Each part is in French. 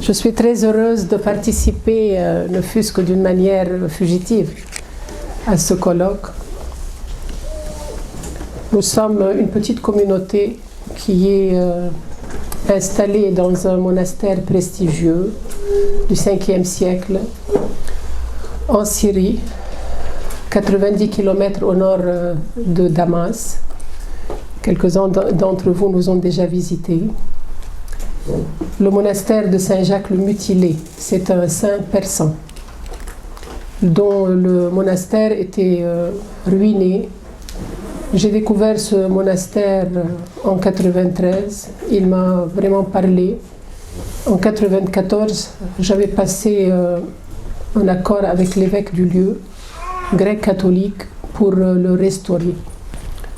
Je suis très heureuse de participer, ne fût-ce que d'une manière fugitive, à ce colloque. Nous sommes une petite communauté qui est installée dans un monastère prestigieux du 5e siècle en Syrie, 90 km au nord de Damas. Quelques-uns d'entre vous nous ont déjà visités. Le monastère de Saint-Jacques le Mutilé, c'est un saint persan dont le monastère était ruiné. J'ai découvert ce monastère en 93, il m'a vraiment parlé. En 94, j'avais passé un accord avec l'évêque du lieu, grec catholique, pour le restaurer.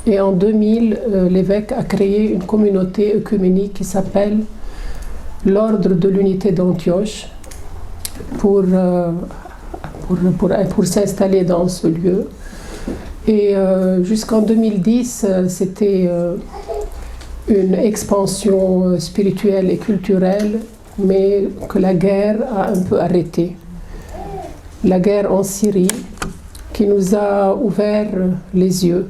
Et en 2000, l'évêque a créé une communauté œcuménique qui s'appelle l'Ordre de l'Unité d'Antioche pour s'installer dans ce lieu. Et jusqu'en 2010, c'était une expansion spirituelle et culturelle, mais que la guerre a un peu arrêté. La guerre en Syrie, qui nous a ouvert les yeux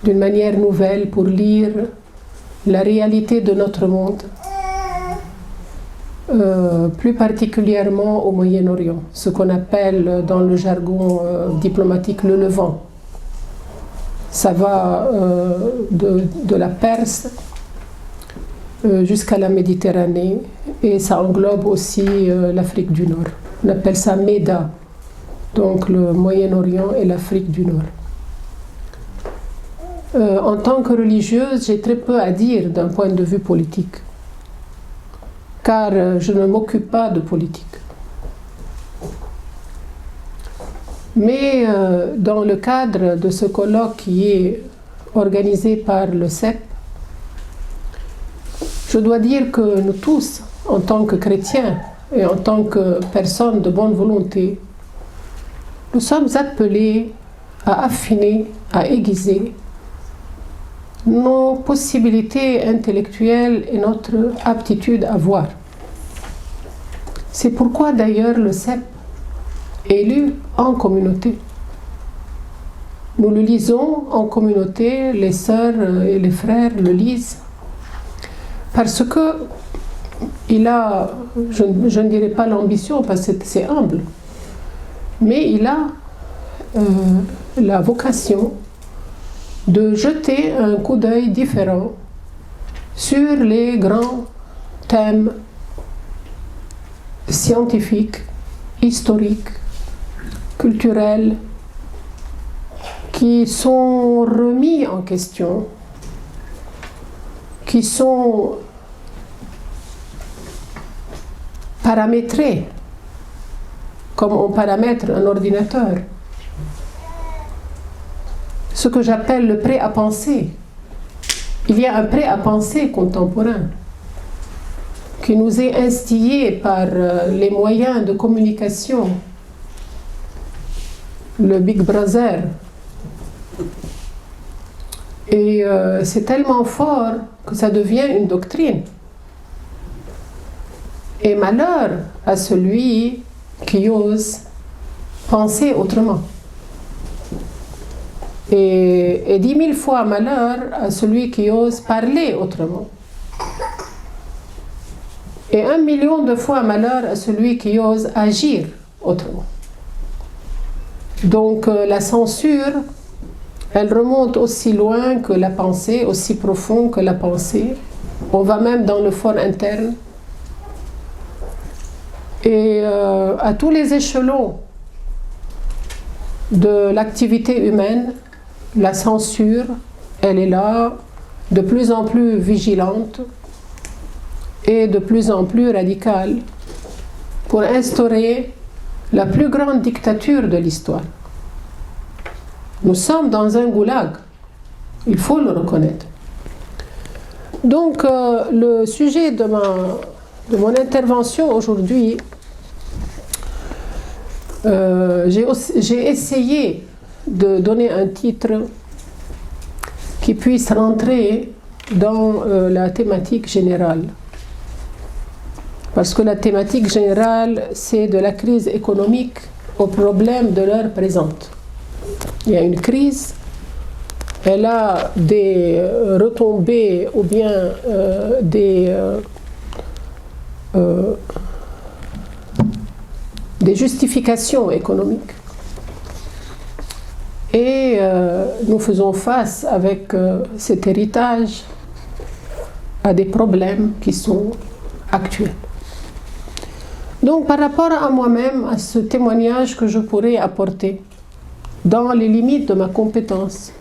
d'une manière nouvelle pour lire la réalité de notre monde. Plus particulièrement au Moyen-Orient, ce qu'on appelle dans le jargon diplomatique le Levant. Ça va de la Perse jusqu'à la Méditerranée et ça englobe aussi l'Afrique du Nord. On appelle ça MEDA, donc le Moyen-Orient et l'Afrique du Nord. En tant que religieuse, j'ai très peu à dire d'un point de vue politique, car je ne m'occupe pas de politique. Mais dans le cadre de ce colloque qui est organisé par le CEP, je dois dire que nous tous, en tant que chrétiens et en tant que personnes de bonne volonté, nous sommes appelés à affiner, à aiguiser nos possibilités intellectuelles et notre aptitude à voir. C'est pourquoi d'ailleurs le CEP est lu en communauté. Nous le lisons en communauté, les sœurs et les frères le lisent, parce que il a, je ne dirais pas l'ambition parce que c'est humble, mais il a la vocation de jeter un coup d'œil différent sur les grands thèmes scientifiques, historiques, culturels, qui sont remis en question, qui sont paramétrés comme on paramètre un ordinateur. Ce que j'appelle le prêt à penser. Il y a un prêt à penser contemporain qui nous est instillé par les moyens de communication, le Big Brother. Et c'est tellement fort que ça devient une doctrine. Et malheur à celui qui ose penser autrement. Et 10 000 fois malheur à celui qui ose parler autrement. Et 1 million de fois malheur à celui qui ose agir autrement. Donc la censure, elle remonte aussi loin que la pensée, aussi profond que la pensée. On va même dans le fort interne. Et à tous les échelons de l'activité humaine, la censure, elle est là, de plus en plus vigilante et de plus en plus radicale pour instaurer la plus grande dictature de l'histoire. Nous sommes dans un goulag, il faut le reconnaître. Donc le sujet de de mon intervention aujourd'hui, j'ai essayé de donner un titre qui puisse rentrer dans la thématique générale. Parce que la thématique générale, c'est de la crise économique aux problèmes de l'heure présente. Il y a une crise, elle a des retombées ou bien des justifications économiques. Et nous faisons face avec cet héritage à des problèmes qui sont actuels. Donc par rapport à moi-même, à ce témoignage que je pourrais apporter dans les limites de ma compétence,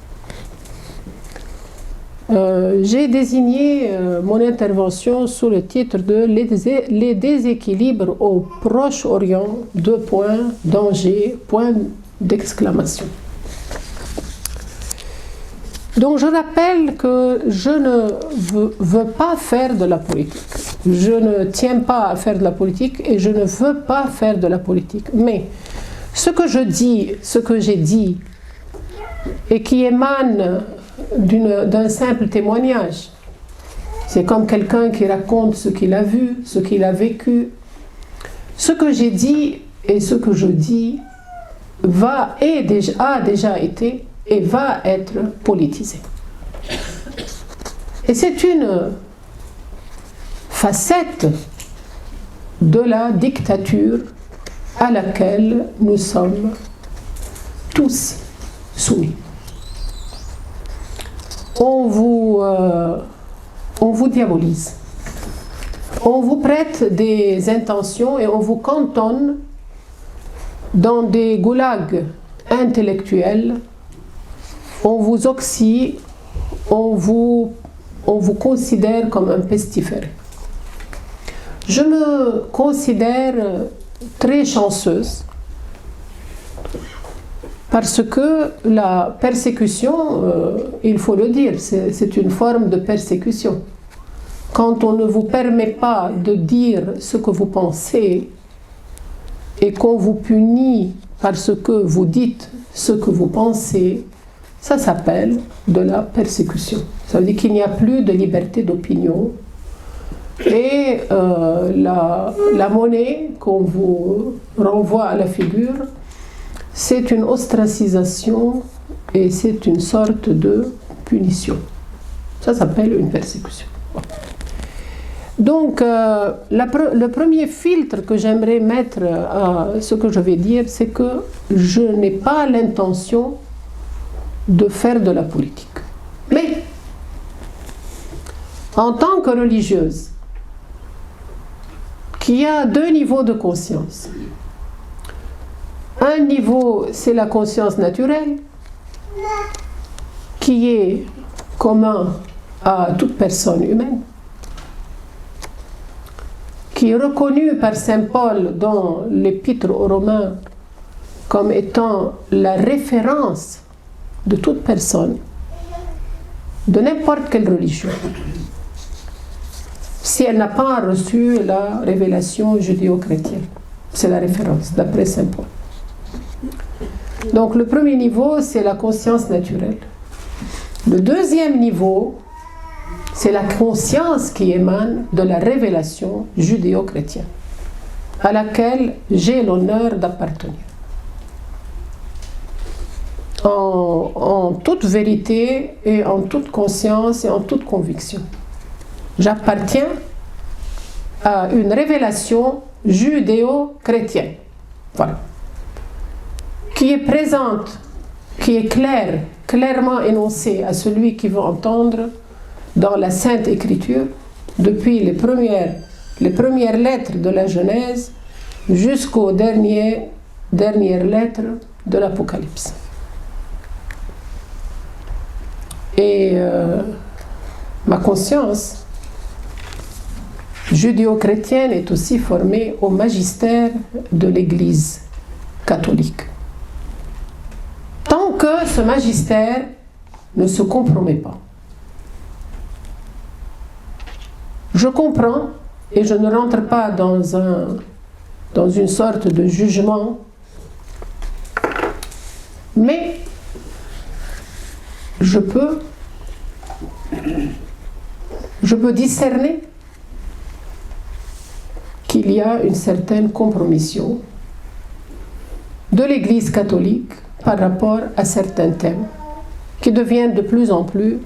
j'ai désigné mon intervention sous le titre de Les déséquilibres au Proche-Orient, danger, point d'exclamation. Donc je rappelle que je ne veux pas faire de la politique. Je ne tiens pas à faire de la politique et je ne veux pas faire de la politique. Mais ce que je dis, ce que j'ai dit, et qui émane d'un simple témoignage, c'est comme quelqu'un qui raconte ce qu'il a vu, ce qu'il a vécu. Ce que j'ai dit et ce que je dis a déjà été et va être politisé. Et c'est une facette de la dictature à laquelle nous sommes tous soumis. On vous diabolise. On vous prête des intentions et on vous cantonne dans des goulags intellectuels. On vous oxy, on vous considère comme un pestiféré. Je me considère très chanceuse parce que la persécution, il faut le dire, c'est une forme de persécution. Quand on ne vous permet pas de dire ce que vous pensez et qu'on vous punit parce que vous dites ce que vous pensez, ça s'appelle de la persécution. Ça veut dire qu'il n'y a plus de liberté d'opinion. Et la monnaie qu'on vous renvoie à la figure, c'est une ostracisation et c'est une sorte de punition. Ça s'appelle une persécution. Donc, le premier filtre que j'aimerais mettre à ce que je vais dire, c'est que je n'ai pas l'intention de faire de la politique. Mais, en tant que religieuse, qui a deux niveaux de conscience. Un niveau, c'est la conscience naturelle, qui est commun à toute personne humaine, qui est reconnue par saint Paul dans l'Épître aux Romains comme étant la référence de toute personne, de n'importe quelle religion, si elle n'a pas reçu la révélation judéo-chrétienne. C'est la référence, d'après saint Paul. Donc le premier niveau, c'est la conscience naturelle. Le deuxième niveau, c'est la conscience qui émane de la révélation judéo-chrétienne, à laquelle j'ai l'honneur d'appartenir. En toute vérité et en toute conscience et en toute conviction. J'appartiens à une révélation judéo-chrétienne. Voilà. Qui est présente, qui est clairement énoncée à celui qui veut entendre dans la Sainte Écriture, depuis les premières lettres de la Genèse jusqu'aux dernières lettres de l'Apocalypse. Et ma conscience judéo-chrétienne est aussi formée au magistère de l'Église catholique. Tant que ce magistère ne se compromet pas. Je comprends et je ne rentre pas dans une sorte de jugement, mais je peux discerner qu'il y a une certaine compromission de l'Église catholique par rapport à certains thèmes qui deviennent de plus en plus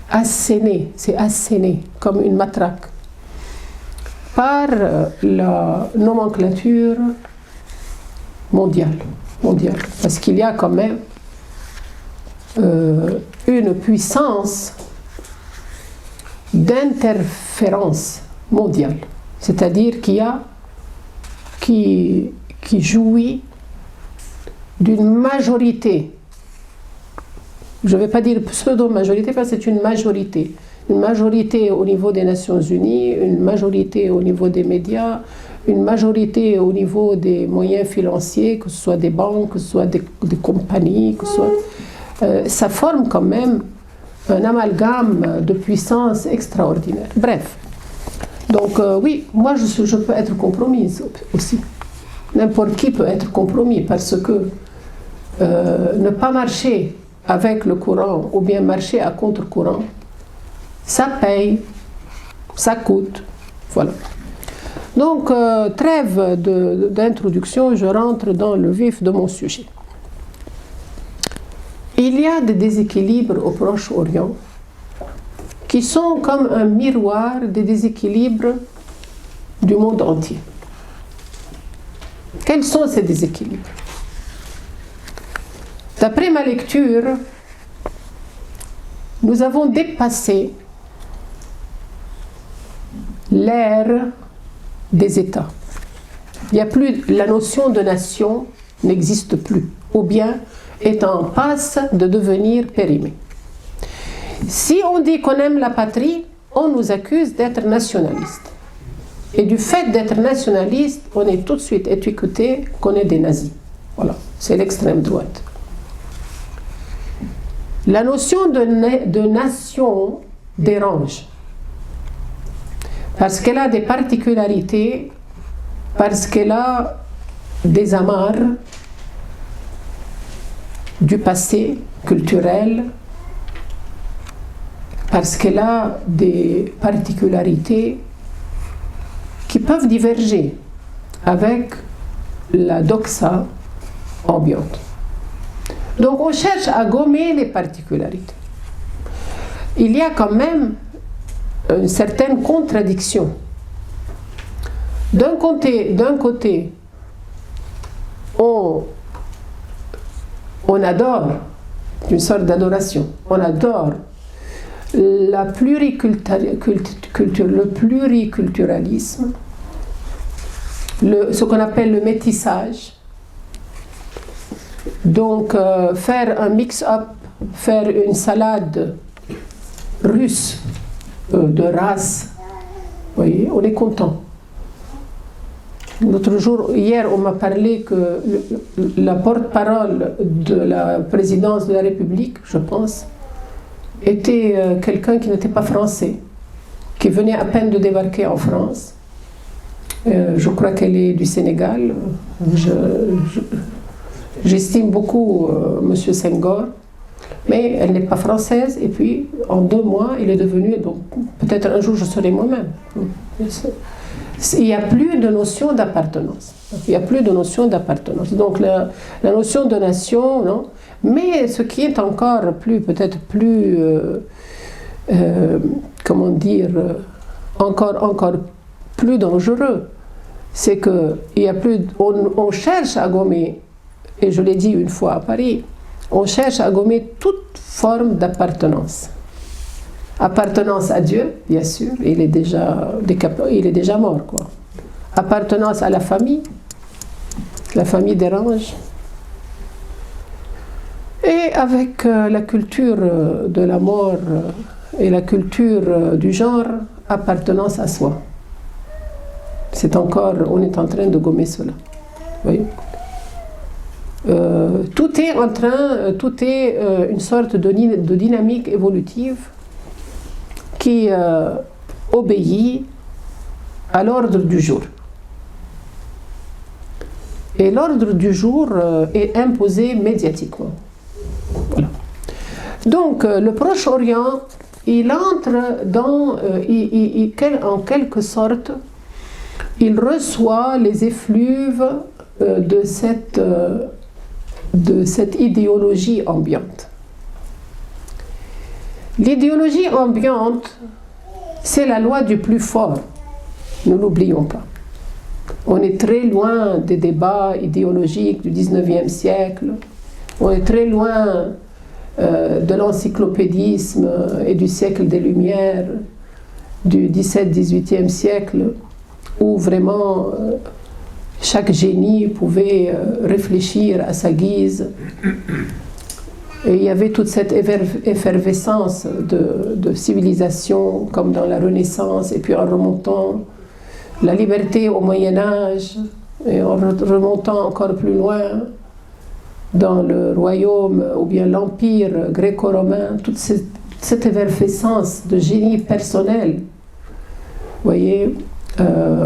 assénés, c'est asséné comme une matraque par la nomenclature mondiale, parce qu'il y a quand même une puissance d'interférence mondiale, c'est-à-dire qui jouit d'une majorité, je ne vais pas dire pseudo-majorité, parce que c'est une majorité au niveau des Nations Unies, une majorité au niveau des médias, une majorité au niveau des moyens financiers, que ce soit des banques, que ce soit des compagnies, que ce soit, ça forme quand même un amalgame de puissance extraordinaire. Bref, donc oui, moi je peux être compromise aussi. N'importe qui peut être compromis, parce que ne pas marcher avec le courant ou bien marcher à contre-courant, ça paye, ça coûte, voilà. Donc, trêve d'introduction, je rentre dans le vif de mon sujet. Il y a des déséquilibres au Proche-Orient qui sont comme un miroir des déséquilibres du monde entier. Quels sont ces déséquilibres? D'après ma lecture, nous avons dépassé l'ère des États. Il n'y a plus, la notion de nation n'existe plus, ou bien est en passe de devenir périmée. Si on dit qu'on aime la patrie, on nous accuse d'être nationaliste. Et du fait d'être nationaliste, on est tout de suite étiqueté qu'on est des nazis. Voilà, c'est l'extrême droite. La notion de nation dérange, parce qu'elle a des particularités, parce qu'elle a des amarres du passé culturel, parce qu'elle a des particularités qui peuvent diverger avec la doxa ambiante. Donc on cherche à gommer les particularités. Il y a quand même une certaine contradiction. D'un côté, on adore, une sorte d'adoration, on adore le pluriculturalisme, ce qu'on appelle le métissage. Donc faire un mix-up, faire une salade russe de race, vous voyez, on est content. Hier, on m'a parlé que la porte-parole de la présidence de la République, je pense, était quelqu'un qui n'était pas français, qui venait à peine de débarquer en France. Je crois qu'elle est du Sénégal. J'estime beaucoup M. Senghor, mais elle n'est pas française. Et puis, en 2 mois, il est devenu, donc peut-être un jour je serai moi-même. Il n'y a plus de notion d'appartenance. Il n'y a plus de notion d'appartenance. Donc la notion de nation, non. Mais ce qui est encore plus, peut-être plus, comment dire, encore plus dangereux, c'est que il y a plus, on cherche à gommer, et je l'ai dit une fois à Paris, on cherche à gommer toute forme d'appartenance. Appartenance à Dieu, bien sûr, il est déjà mort, quoi. Appartenance à la famille dérange. Et avec la culture de la mort et la culture du genre, appartenance à soi. On est en train de gommer cela. Vous voyez? Tout est une sorte de dynamique évolutive qui obéit à l'ordre du jour. Et l'ordre du jour est imposé médiatiquement. Voilà. Donc, le Proche-Orient, il entre dans, en quelque sorte, il reçoit les effluves de cette idéologie ambiante. L'idéologie ambiante, c'est la loi du plus fort, ne l'oublions pas. On est très loin des débats idéologiques du 19e siècle, on est très loin de l'encyclopédisme et du siècle des Lumières, du 17-18e siècle, où vraiment chaque génie pouvait réfléchir à sa guise. Et il y avait toute cette effervescence de civilisation, comme dans la Renaissance, et puis en remontant la liberté au Moyen-Âge, et en remontant encore plus loin dans le royaume ou bien l'empire gréco-romain, toute cette effervescence de génie personnel. Vous voyez,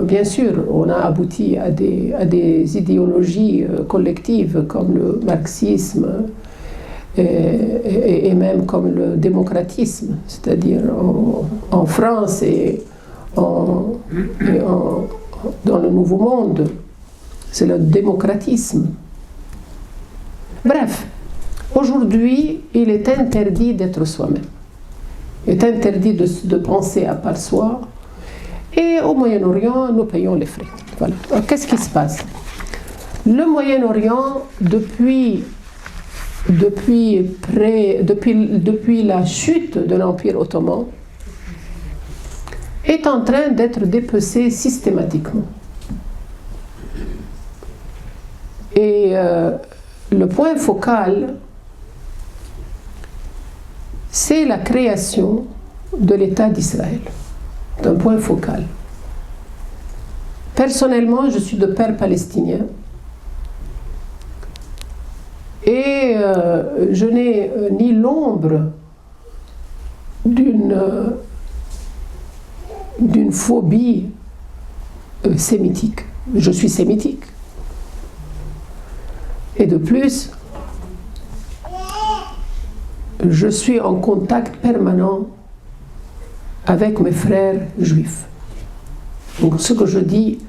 bien sûr, on a abouti à des idéologies collectives comme le marxisme et même comme le démocratisme, c'est-à-dire en France et dans le Nouveau Monde, c'est le démocratisme. Bref, aujourd'hui, il est interdit d'être soi-même. Il est interdit de penser à part soi. Et au Moyen-Orient, nous payons les frais. Voilà. Alors, qu'est-ce qui se passe? Le Moyen-Orient, depuis la chute de l'Empire ottoman, est en train d'être dépecé systématiquement. Et le point focal, c'est la création de l'État d'Israël. C'est un point focal. Personnellement, je suis de père palestinien et je n'ai ni l'ombre d'une phobie sémitique. Je suis sémitique. Et de plus, je suis en contact permanent avec mes frères juifs. Donc ce que je dis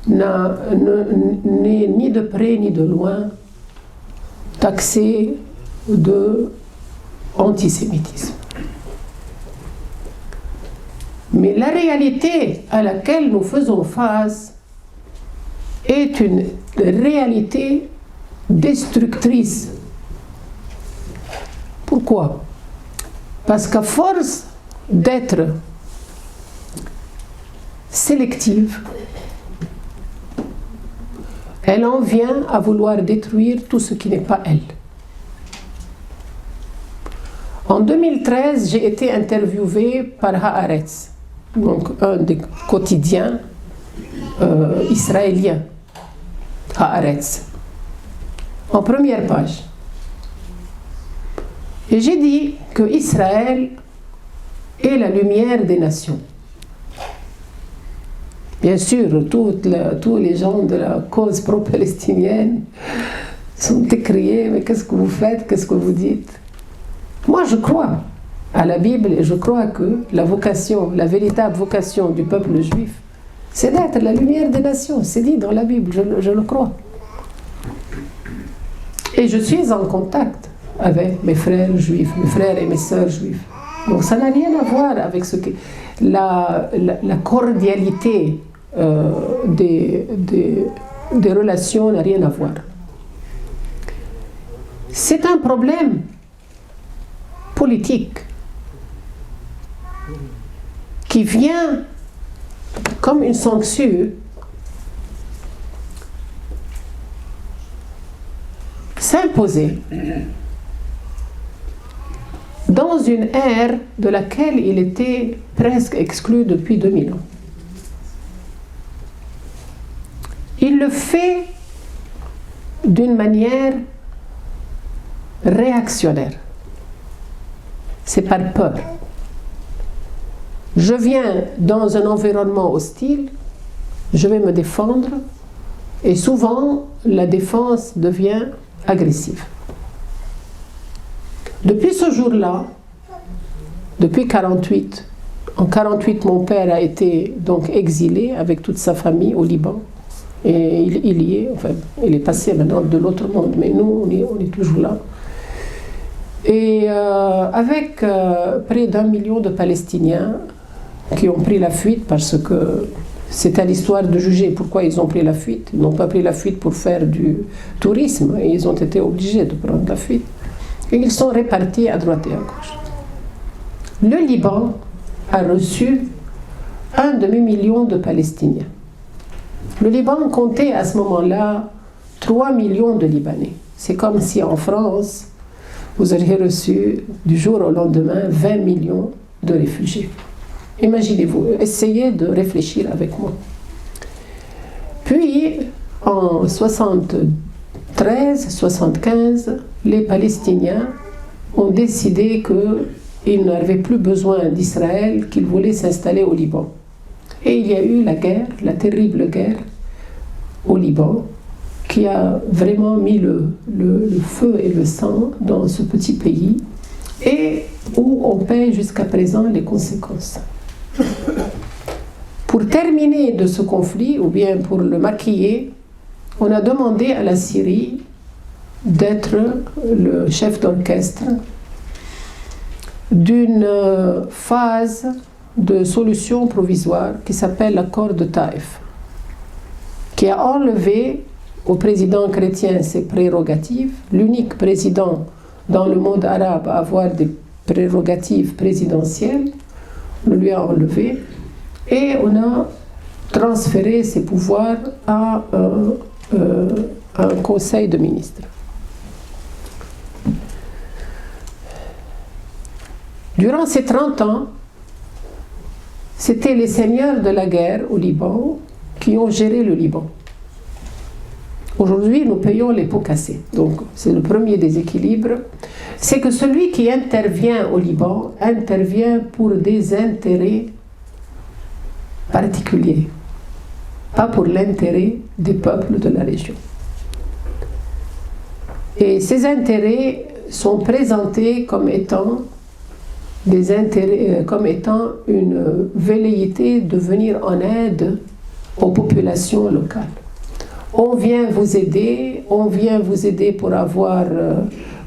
n'est ni de près ni de loin taxé de antisémitisme. Mais la réalité à laquelle nous faisons face est une réalité destructrice. Pourquoi? Parce qu'à force d'être sélective, elle en vient à vouloir détruire tout ce qui n'est pas elle. En 2013, j'ai été interviewée par Haaretz, donc un des quotidiens israéliens, Haaretz, en première page. Et j'ai dit que Israël est la lumière des nations. Bien sûr, tous les gens de la cause pro-palestinienne sont écriés, mais qu'est-ce que vous faites, qu'est-ce que vous dites? Moi, je crois à la Bible et je crois que la vocation, la véritable vocation du peuple juif, c'est d'être la lumière des nations. C'est dit dans la Bible, je le crois. Et je suis en contact avec mes frères juifs, mes frères et mes sœurs juifs. Donc ça n'a rien à voir avec ce que la cordialité des relations n'a rien à voir. C'est un problème politique qui vient comme une sanction s'imposer dans une ère de laquelle il était presque exclu depuis 2000 ans. Il le fait d'une manière réactionnaire. C'est par peur. Je viens dans un environnement hostile, je vais me défendre, et souvent la défense devient agressive. Depuis ce jour-là, depuis 1948, en 1948, mon père a été donc exilé avec toute sa famille au Liban. Et il y est, enfin, il est passé maintenant de l'autre monde, mais nous, on est toujours là. Et avec près d'1 million de Palestiniens qui ont pris la fuite parce que c'est à l'histoire de juger pourquoi ils ont pris la fuite. Ils n'ont pas pris la fuite pour faire du tourisme, et ils ont été obligés de prendre la fuite. Et ils sont répartis à droite et à gauche. Le Liban a reçu 1 demi-million de Palestiniens. Le Liban comptait à ce moment-là 3 millions de Libanais. C'est comme si en France, vous auriez reçu du jour au lendemain 20 millions de réfugiés. Imaginez-vous, essayez de réfléchir avec moi. Puis, en 73-75, les Palestiniens ont décidé qu'ils n'avaient plus besoin d'Israël, qu'ils voulaient s'installer au Liban. Et il y a eu la guerre, la terrible guerre au Liban, qui a vraiment mis le feu et le sang dans ce petit pays, et où on paie jusqu'à présent les conséquences. Pour terminer de ce conflit, ou bien pour le maquiller, on a demandé à la Syrie d'être le chef d'orchestre d'une phase de solution provisoire qui s'appelle l'accord de Taïf, qui a enlevé au président chrétien ses prérogatives, l'unique président dans le monde arabe à avoir des prérogatives présidentielles. On lui a enlevé et on a transféré ses pouvoirs à un conseil de ministres. Durant ces 30 ans, c'était les seigneurs de la guerre au Liban qui ont géré le Liban. Aujourd'hui, nous payons les pots cassés. Donc, c'est le premier déséquilibre. C'est que celui qui intervient au Liban intervient pour des intérêts particuliers, pas pour l'intérêt des peuples de la région. Et ces intérêts sont présentés comme étant des intérêts, comme étant une velléité de venir en aide aux populations locales. On vient vous aider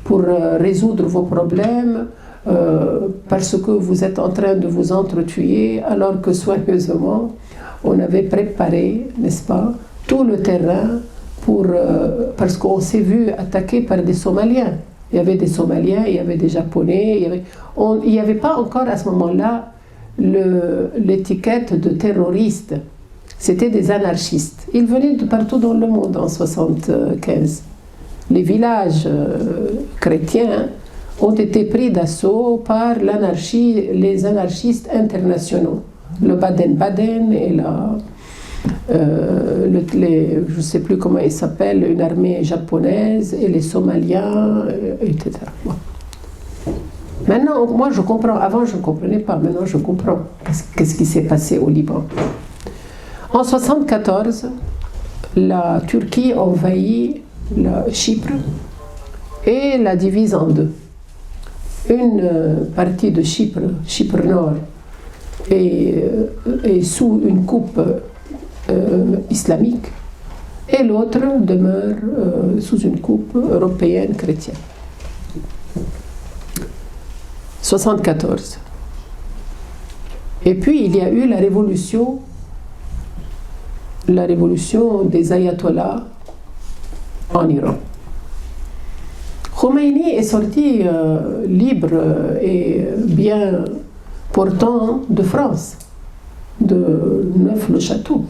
pour résoudre vos problèmes, parce que vous êtes en train de vous entretuer, alors que soigneusement, on avait préparé, n'est-ce pas, tout le terrain parce qu'on s'est vu attaqué par des Somaliens. Il y avait des Somaliens, il y avait des Japonais, il n'y avait pas encore à ce moment-là l'étiquette de terroriste. C'était des anarchistes. Ils venaient de partout dans le monde en 1975. Les villages chrétiens ont été pris d'assaut par les anarchistes internationaux. Le Baden-Baden et je ne sais plus comment ils s'appellent, une armée japonaise et les Somaliens, etc. Bon. Maintenant, moi je comprends. Avant je ne comprenais pas, maintenant je comprends. Qu'est-ce qui s'est passé au Liban? En 1974, la Turquie envahit Chypre et la divise en deux. Une partie de Chypre, Chypre Nord, est sous une coupe islamique, et l'autre demeure sous une coupe européenne chrétienne. 1974. Et puis il y a eu la révolution des ayatollahs en Iran. Khomeini est sorti libre et bien portant de France, de Neuf-le-Château.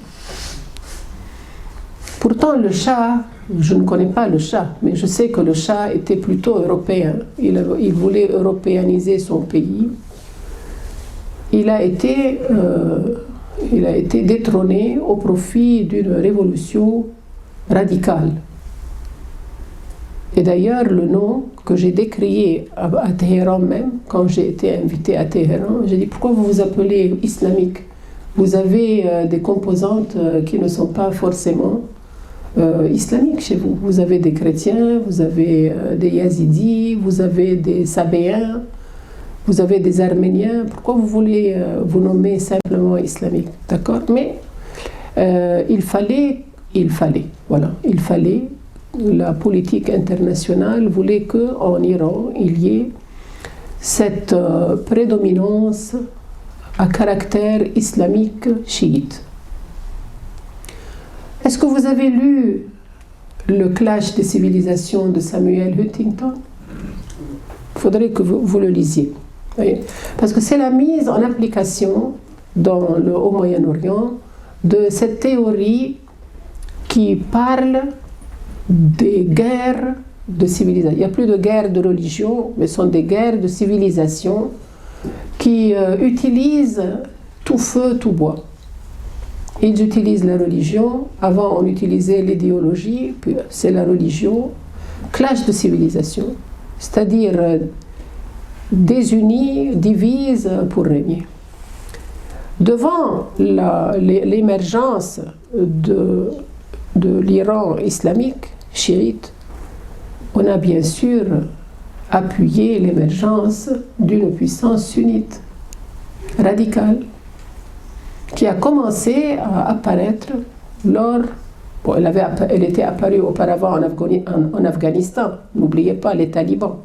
Pourtant, le Shah, je ne connais pas le Shah, mais je sais que le Shah était plutôt européen. Il voulait européaniser son pays. Il a été détrôné au profit d'une révolution radicale. Et d'ailleurs, le nom que j'ai décrié à Téhéran même, quand j'ai été invité à Téhéran, j'ai dit pourquoi vous vous appelez islamique? Vous avez des composantes qui ne sont pas forcément islamiques chez vous. Vous avez des chrétiens, vous avez des yazidis, vous avez des sabéens, vous avez des arméniens. Pourquoi vous voulez vous nommer simplement islamique? D'accord? Mais il fallait, la politique internationale voulait qu'en Iran, il y ait cette prédominance à caractère islamique chiite. Est-ce que vous avez lu Le clash des civilisations de Samuel Huntington? Il faudrait que vous le lisiez. Parce que c'est la mise en application au Moyen-Orient de cette théorie qui parle des guerres de civilisation. Il n'y a plus de guerres de religion, mais ce sont des guerres de civilisation qui utilisent tout feu, tout bois. Ils utilisent la religion. Avant, on utilisait l'idéologie, puis c'est la religion. Clash de civilisation, c'est-à-dire désunis, divisent pour régner. Devant l'émergence de l'Iran islamique, chiite, on a bien sûr appuyé l'émergence d'une puissance sunnite radicale qui a commencé à apparaître elle était apparue auparavant en Afghanistan, n'oubliez pas les talibans.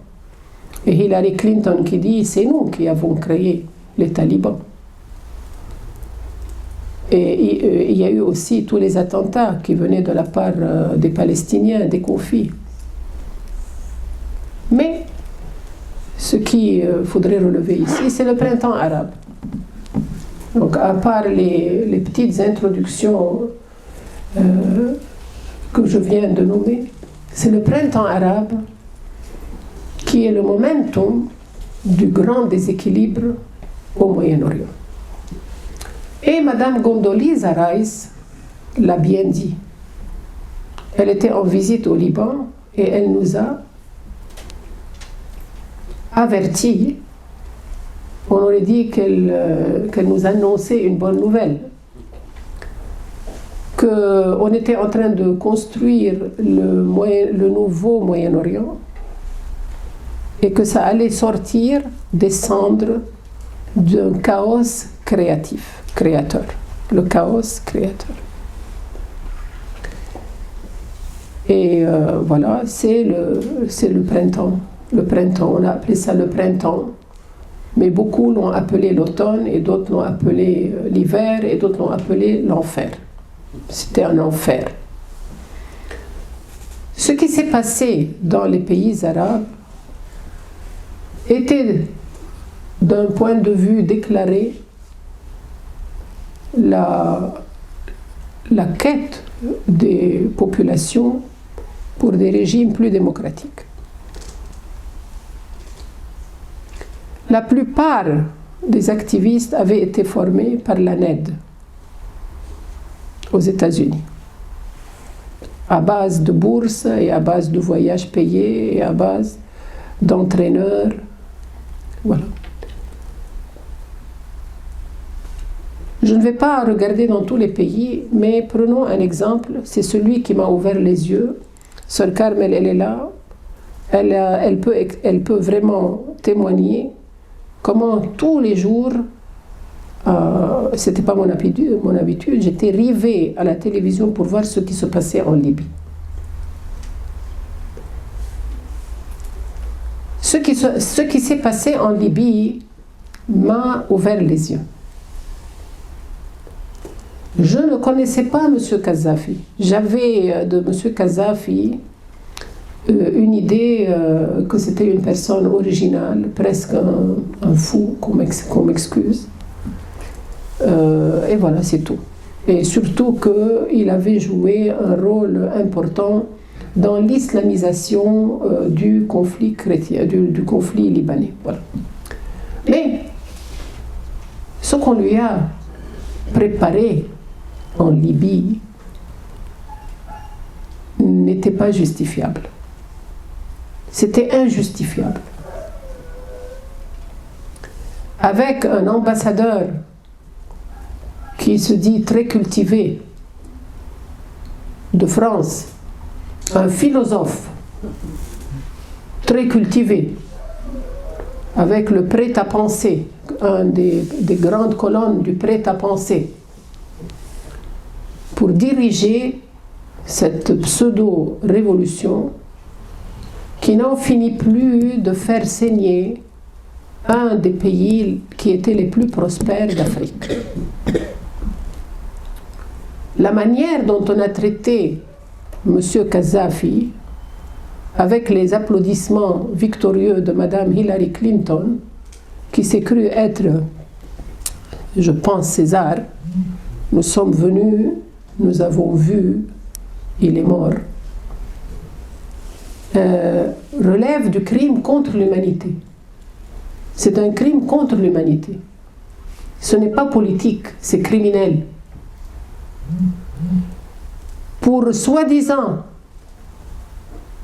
Et Hillary Clinton qui dit c'est nous qui avons créé les talibans. Et il y a eu aussi tous les attentats qui venaient de la part des Palestiniens, des conflits. Mais ce qu'il faudrait relever ici, c'est le printemps arabe. Donc, à part les petites introductions que je viens de nommer, c'est le printemps arabe qui est le momentum du grand déséquilibre au Moyen-Orient. Et Madame Gondoliza Rice l'a bien dit. Elle était en visite au Liban et elle nous a avertis. On aurait dit qu'elle nous annonçait une bonne nouvelle. Qu'on était en train de construire le nouveau Moyen-Orient et que ça allait sortir des cendres d'un chaos créateur. Le chaos créateur. Et voilà, c'est le printemps. Le printemps, on a appelé ça le printemps. Mais beaucoup l'ont appelé l'automne, et d'autres l'ont appelé l'hiver, et d'autres l'ont appelé l'enfer. C'était un enfer. Ce qui s'est passé dans les pays arabes était, d'un point de vue déclaré, la quête des populations pour des régimes plus démocratiques. La plupart des activistes avaient été formés par l'ANED aux États-Unis, à base de bourses et à base de voyages payés et à base d'entraîneurs. Voilà. Je ne vais pas regarder dans tous les pays, mais prenons un exemple, c'est celui qui m'a ouvert les yeux. Sœur Carmel, elle est là, elle peut vraiment témoigner comment tous les jours, c'était pas mon habitude, j'étais rivée à la télévision pour voir ce qui se passait en Libye. Ce qui s'est passé en Libye m'a ouvert les yeux. Je ne connaissais pas M. Kadhafi. J'avais de M. Kadhafi une idée que c'était une personne originale, presque un fou, qu'on m'excuse. Et voilà, c'est tout. Et surtout qu'il avait joué un rôle important dans l'islamisation du conflit chrétien, du conflit libanais. Voilà. Mais ce qu'on lui a préparé en Libye n'était pas justifiable. C'était injustifiable. Avec un ambassadeur qui se dit très cultivé de France, un philosophe très cultivé, avec le prêt-à-penser, un des grandes colonnes du prêt-à-penser, pour diriger cette pseudo-révolution qui n'en finit plus de faire saigner un des pays qui étaient les plus prospères d'Afrique. La manière dont on a traité M. Kadhafi, avec les applaudissements victorieux de Mme Hillary Clinton, qui s'est crue être, je pense, César, nous sommes venus, nous avons vu, il est mort, relève du crime contre l'humanité. C'est un crime contre l'humanité. Ce n'est pas politique, c'est criminel. Pour soi-disant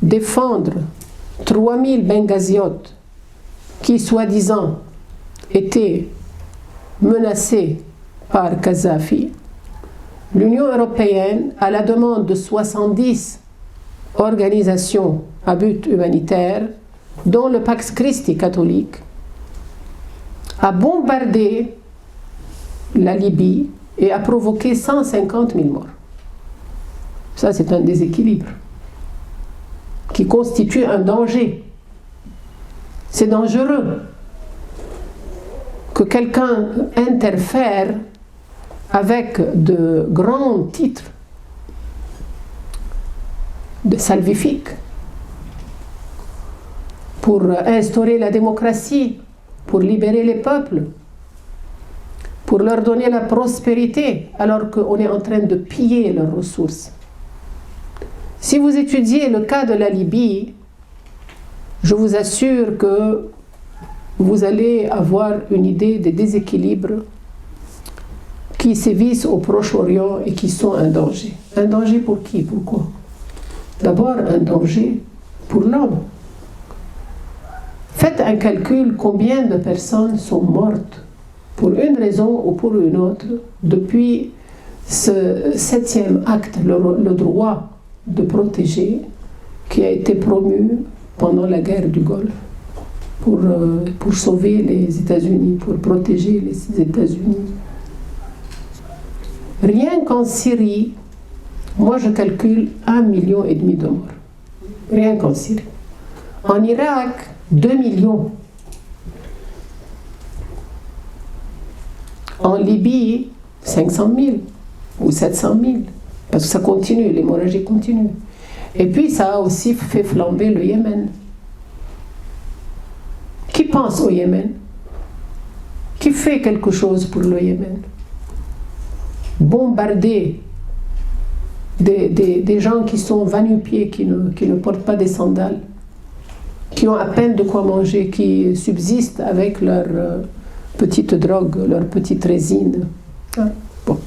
défendre 3000 Bengaziotes qui soi-disant étaient menacés par Kadhafi, l'Union européenne, à la demande de 70 organisations à but humanitaire, dont le Pax Christi catholique, a bombardé la Libye et a provoqué 150 000 morts. Ça, c'est un déséquilibre qui constitue un danger. C'est dangereux que quelqu'un interfère avec de grands titres de salvifiques pour instaurer la démocratie, pour libérer les peuples, pour leur donner la prospérité, alors qu'on est en train de piller leurs ressources. Si vous étudiez le cas de la Libye, je vous assure que vous allez avoir une idée des déséquilibres qui sévissent au Proche-Orient et qui sont un danger. Un danger pour qui? Pourquoi? D'abord, un danger pour l'homme. Faites un calcul, combien de personnes sont mortes pour une raison ou pour une autre depuis ce 7e acte, le droit de protéger, qui a été promu pendant la guerre du Golfe pour sauver les États-Unis, pour protéger les États-Unis. Rien qu'en Syrie, moi je calcule 1,5 million de morts. Rien qu'en Syrie. En Irak, 2 millions. En Libye, 500 000 ou 700 000. Parce que ça continue, l'hémorragie continue. Et puis ça a aussi fait flamber le Yémen. Qui pense au Yémen? Qui fait quelque chose pour le Yémen? Bombarder des gens qui sont va-nu-pieds, qui ne portent pas des sandales, qui ont à peine de quoi manger, qui subsistent avec leur petite drogue, leur petite résine. Bon.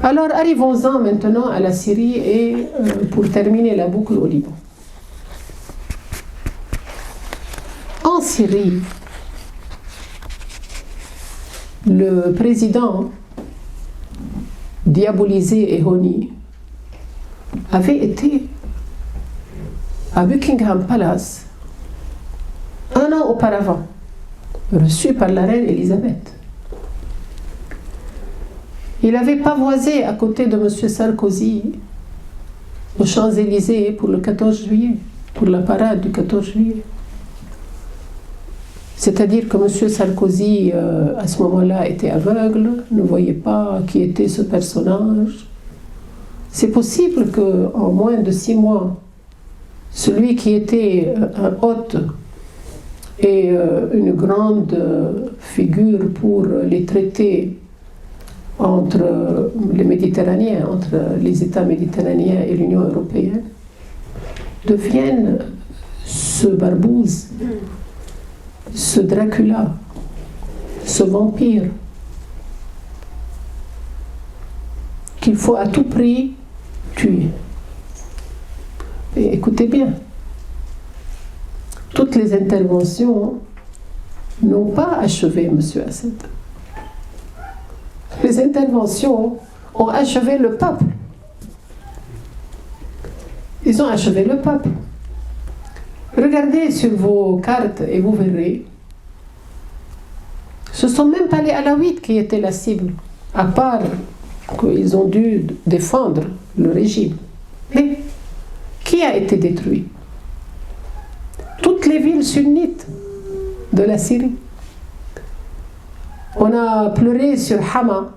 Alors arrivons-en maintenant à la Syrie et pour terminer la boucle au Liban. En Syrie, le président diabolisé et honni avait été à Buckingham Palace un an auparavant, reçu par la reine Elisabeth. Il avait pavoisé à côté de M. Sarkozy aux Champs-Élysées pour le 14 juillet, pour la parade du 14 juillet. C'est-à-dire que M. Sarkozy, à ce moment-là, était aveugle, ne voyait pas qui était ce personnage. C'est possible qu'en moins de 6 mois, celui qui était un hôte et une grande figure pour les traités entre les Méditerranéens, entre les États méditerranéens et l'Union européenne, devienne ce Barbouze, ce Dracula, ce vampire, qu'il faut à tout prix tuer. Et écoutez bien, toutes les interventions n'ont pas achevé M. Assad. Les interventions ont achevé le peuple. Ils ont achevé le peuple. Regardez sur vos cartes et vous verrez, ce ne sont même pas les Alaouites qui étaient la cible, à part qu'ils ont dû défendre le régime. Mais qui a été détruit? Toutes les villes sunnites de la Syrie. On a pleuré sur Hama,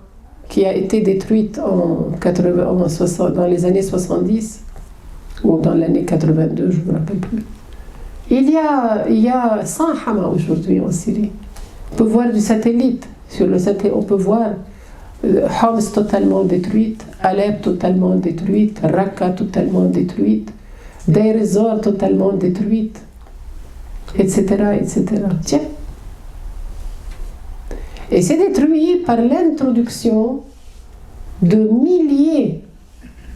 qui a été détruite dans les années 70, ou dans l'année 82, je ne me rappelle plus. Il y a 100 Hama aujourd'hui en Syrie. On peut voir du satellite. Sur le satellite, on peut voir Homs totalement détruite, Alep totalement détruite, Raqqa totalement détruite, Deir ez-Zor totalement détruite, etc., etc. Tiens. Et c'est détruit par l'introduction de milliers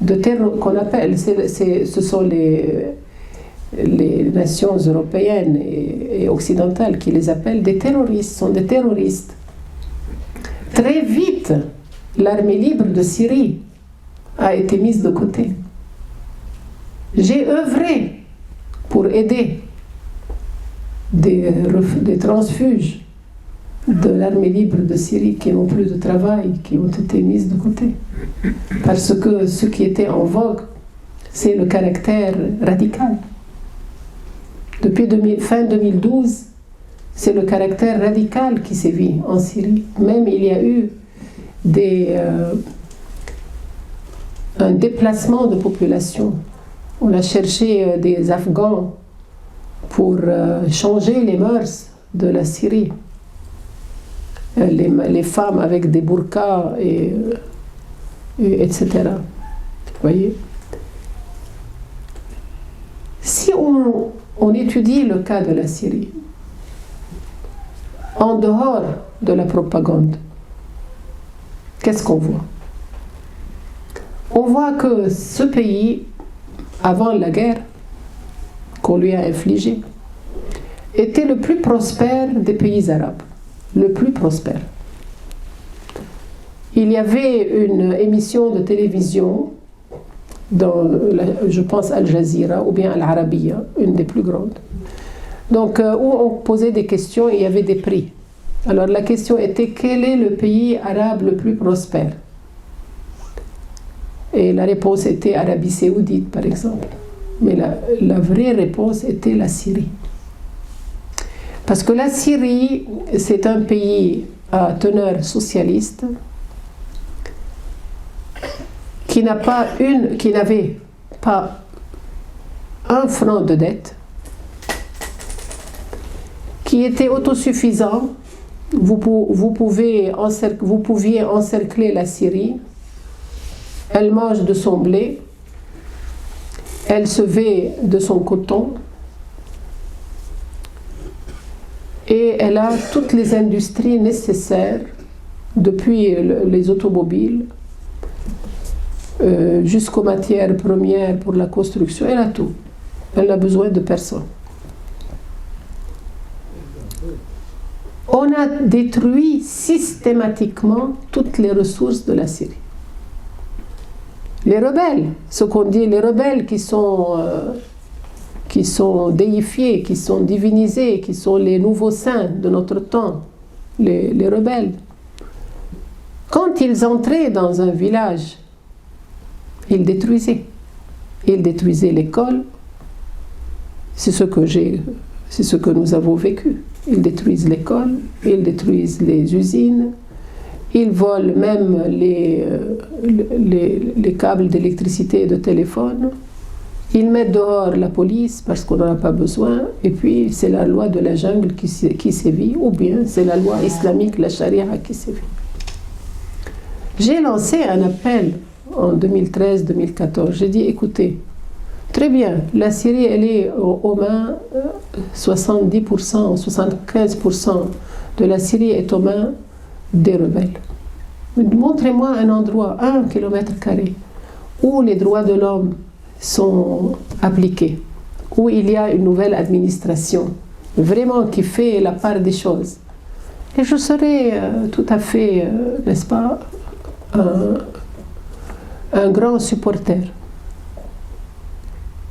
de terroristes qu'on appelle, ce sont les nations européennes et occidentales qui les appellent des terroristes, sont des terroristes. Très vite, l'armée libre de Syrie a été mise de côté. J'ai œuvré pour aider des transfuges de l'armée libre de Syrie qui n'ont plus de travail, qui ont été mises de côté. Parce que ce qui était en vogue, c'est le caractère radical. Depuis fin 2012, c'est le caractère radical qui sévit en Syrie. Même il y a eu un déplacement de population. On a cherché des Afghans pour changer les mœurs de la Syrie. Les femmes avec des burqas, etc. Vous voyez? Si on étudie le cas de la Syrie, en dehors de la propagande, qu'est-ce qu'on voit? On voit que ce pays, avant la guerre qu'on lui a infligée, était le plus prospère des pays arabes. Le plus prospère. Il y avait une émission de télévision dans, je pense, Al Jazeera ou bien Al Arabiya, une des plus grandes. Donc, où on posait des questions et il y avait des prix. Alors, la question était: quel est le pays arabe le plus prospère? Et la réponse était Arabie Saoudite, par exemple. Mais la vraie réponse était la Syrie. Parce que la Syrie, c'est un pays à teneur socialiste qui n'avait pas un franc de dette, qui était autosuffisant. Vous pouviez encercler la Syrie. Elle mange de son blé, elle se vêt de son coton, et elle a toutes les industries nécessaires, depuis les automobiles jusqu'aux matières premières pour la construction. Elle a tout. Elle n'a besoin de personne. On a détruit systématiquement toutes les ressources de la Syrie. Les rebelles, ce qu'on dit, les rebelles qui sont déifiés, qui sont divinisés, qui sont les nouveaux saints de notre temps, les rebelles. Quand ils entraient dans un village, ils détruisaient. Ils détruisaient l'école. C'est ce que nous avons vécu. Ils détruisent l'école, ils détruisent les usines, ils volent même les câbles d'électricité et de téléphone. Ils mettent dehors la police parce qu'on n'en a pas besoin, et puis c'est la loi de la jungle qui sévit, ou bien c'est la loi islamique, la charia, qui sévit. J'ai lancé un appel en 2013-2014. J'ai dit: écoutez, très bien, la Syrie, elle est aux mains, 70%, 75% de la Syrie est aux mains des rebelles. Montrez-moi un endroit, 1 km², où les droits de l'homme sont appliqués, où il y a une nouvelle administration, vraiment qui fait la part des choses. Et je serai tout à fait, n'est-ce pas, un grand supporter.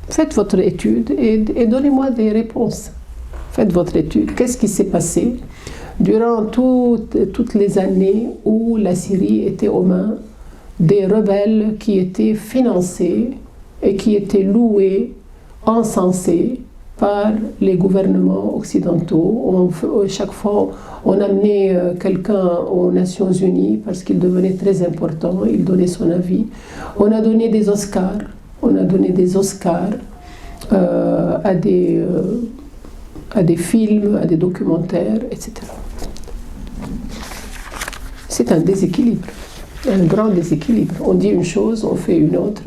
Faites votre étude et donnez-moi des réponses. Faites votre étude. Qu'est-ce qui s'est passé durant toutes les années où la Syrie était aux mains des rebelles qui étaient financés et qui étaient loués, encensés par les gouvernements occidentaux. Chaque fois, on amenait quelqu'un aux Nations Unies parce qu'il devenait très important, il donnait son avis. On a donné des Oscars, à des films, à des documentaires, etc. C'est un déséquilibre, un grand déséquilibre. On dit une chose, on fait une autre.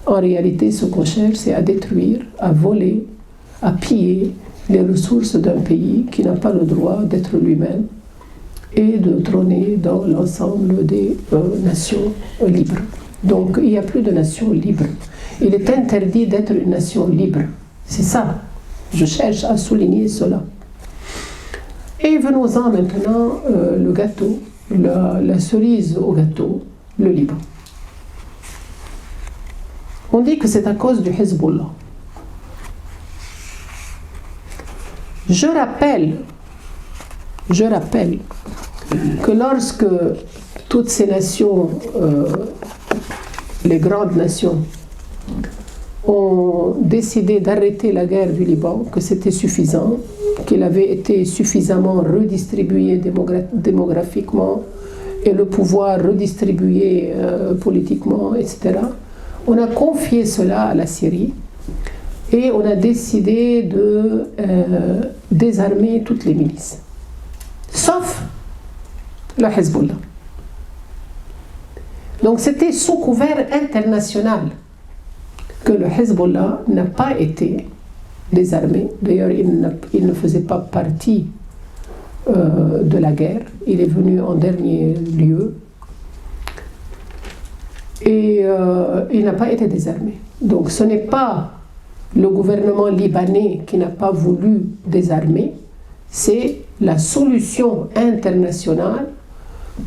En réalité, ce qu'on cherche, c'est à détruire, à voler, à piller les ressources d'un pays qui n'a pas le droit d'être lui-même et de trôner dans l'ensemble des nations libres. Donc, il n'y a plus de nations libres. Il est interdit d'être une nation libre. C'est ça. Je cherche à souligner cela. Et venons-en maintenant, le gâteau, la cerise au gâteau, le Liban. On dit que c'est à cause du Hezbollah. Je rappelle que lorsque toutes ces nations, les grandes nations, ont décidé d'arrêter la guerre du Liban, que c'était suffisant, qu'il avait été suffisamment redistribué démographiquement et le pouvoir redistribué politiquement, etc. On a confié cela à la Syrie et on a décidé de désarmer toutes les milices, sauf le Hezbollah. Donc c'était sous couvert international que le Hezbollah n'a pas été désarmé. D'ailleurs, il ne faisait pas partie de la guerre. Il est venu en dernier lieu. Et il n'a pas été désarmé. Donc ce n'est pas le gouvernement libanais qui n'a pas voulu désarmer, c'est la solution internationale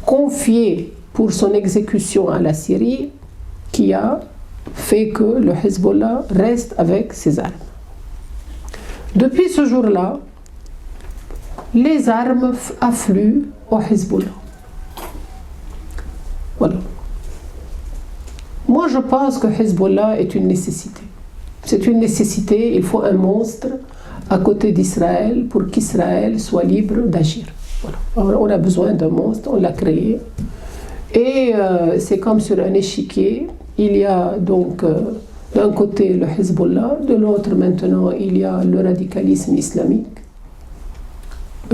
confiée pour son exécution à la Syrie qui a fait que le Hezbollah reste avec ses armes. Depuis ce jour-là, les armes affluent au Hezbollah. Voilà. Moi, je pense que Hezbollah est une nécessité. C'est une nécessité, il faut un monstre à côté d'Israël pour qu'Israël soit libre d'agir. Voilà. On a besoin d'un monstre, on l'a créé. Et c'est comme sur un échiquier, il y a donc d'un côté le Hezbollah, de l'autre maintenant il y a le radicalisme islamique,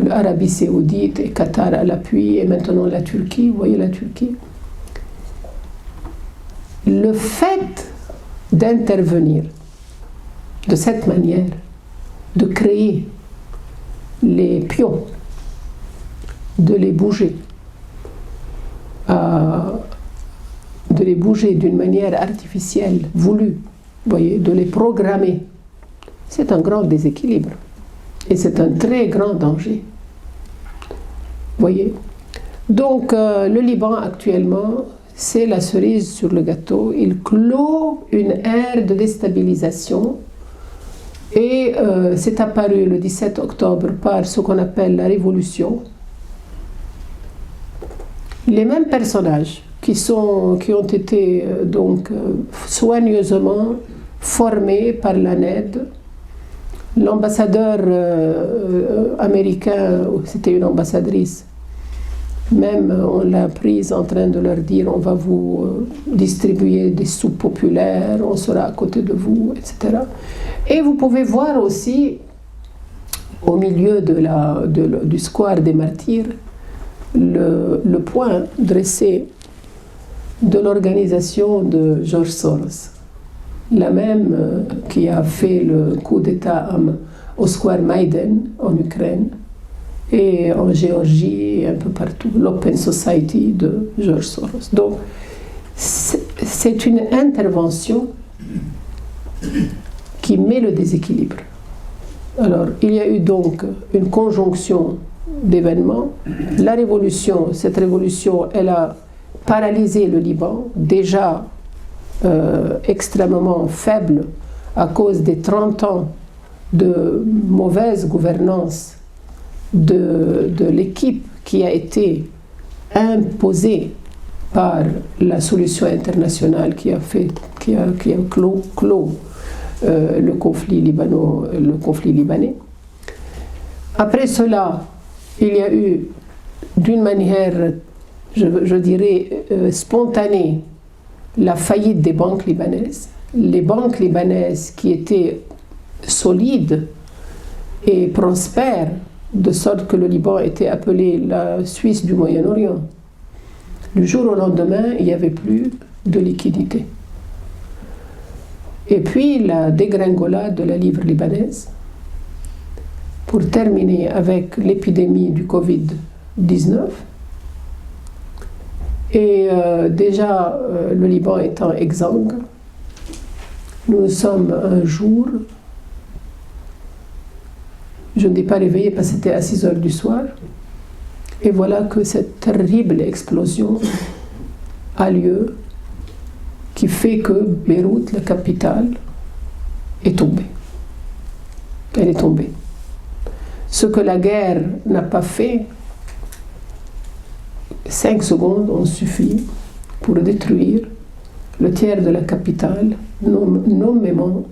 l'Arabie saoudite et Qatar à l'appui, et maintenant la Turquie, vous voyez la Turquie. Le fait d'intervenir de cette manière, de créer les pions, de les bouger d'une manière artificielle, voulue, voyez, de les programmer, c'est un grand déséquilibre et c'est un très grand danger. Voyez. Donc le Liban actuellement, c'est la cerise sur le gâteau. Il clôt une ère de déstabilisation et c'est apparu le 17 octobre par ce qu'on appelle la révolution. Les mêmes personnages qui ont été donc soigneusement formés par l'ANED. L'ambassadeur américain, c'était une ambassadrice, même on l'a prise en train de leur dire on va vous distribuer des soupes populaires, on sera à côté de vous, etc. Et vous pouvez voir aussi au milieu du square des martyrs le point dressé de l'organisation de George Soros, la même qui a fait le coup d'État au square Maïdan en Ukraine et en Géorgie et un peu partout, l'Open Society de George Soros. Donc c'est une intervention qui met le déséquilibre. Alors, il y a eu donc une conjonction d'événements. La révolution, cette révolution, elle a paralysé le Liban, déjà extrêmement faible à cause des 30 ans de mauvaise gouvernance de l'équipe qui a été imposée par la solution internationale qui a clos le conflit libanais. Après cela, il y a eu, d'une manière, je dirais, spontanée, la faillite des banques libanaises. Les banques libanaises qui étaient solides et prospères, de sorte que le Liban était appelé la Suisse du Moyen-Orient. Du jour au lendemain, il n'y avait plus de liquidité. Et puis la dégringolade de la livre libanaise, pour terminer avec l'épidémie du Covid-19. Et déjà, le Liban étant exsangue, nous sommes un jour, je ne dis pas réveillé parce que c'était à 6 heures du soir, et voilà que cette terrible explosion a lieu, qui fait que Beyrouth, la capitale, est tombée. Elle est tombée. Ce que la guerre n'a pas fait, 5 secondes ont suffi pour détruire le tiers de la capitale, nommément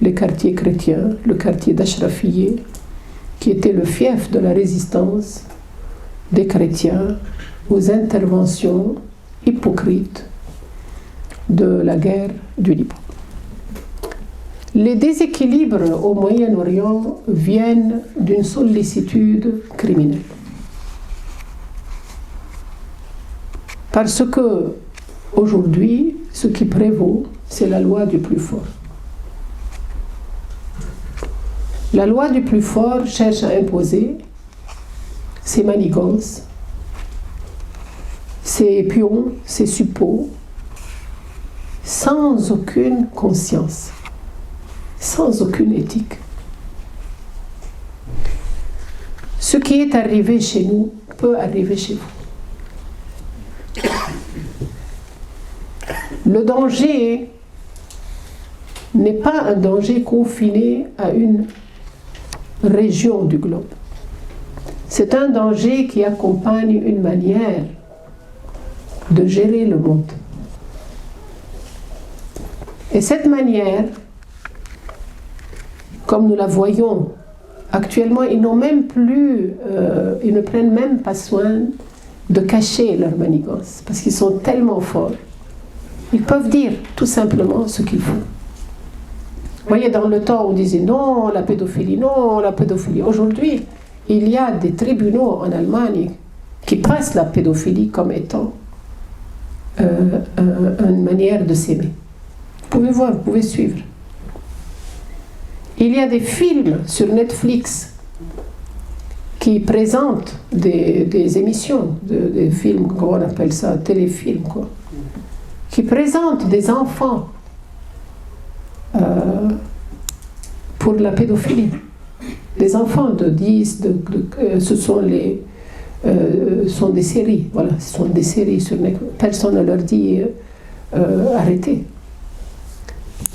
les quartiers chrétiens, le quartier d'Ashrafiyeh, qui était le fief de la résistance des chrétiens aux interventions hypocrites de la guerre du Liban. Les déséquilibres au Moyen-Orient viennent d'une sollicitude criminelle. Parce que aujourd'hui, ce qui prévaut, c'est la loi du plus fort. La loi du plus fort cherche à imposer ses manigances, ses pions, ses suppôts, sans aucune conscience, sans aucune éthique. Ce qui est arrivé chez nous peut arriver chez vous. Le danger n'est pas un danger confiné à une région du globe. C'est un danger qui accompagne une manière de gérer le monde. Et cette manière, comme nous la voyons actuellement, ils ne prennent même pas soin de cacher leur manigance, parce qu'ils sont tellement forts. Ils peuvent dire tout simplement ce qu'ils font. Vous voyez, dans le temps, on disait non, la pédophilie, non, la pédophilie. Aujourd'hui, il y a des tribunaux en Allemagne qui passent la pédophilie comme étant une manière de s'aimer. Vous pouvez voir, vous pouvez suivre. Il y a des films sur Netflix qui présentent des émissions, des films, comment on appelle ça, téléfilms, quoi, qui présentent des enfants pour la pédophilie. Des enfants de 10, ce sont sont des séries, voilà, ce sont des séries sur Netflix. Personne ne leur dit arrêtez.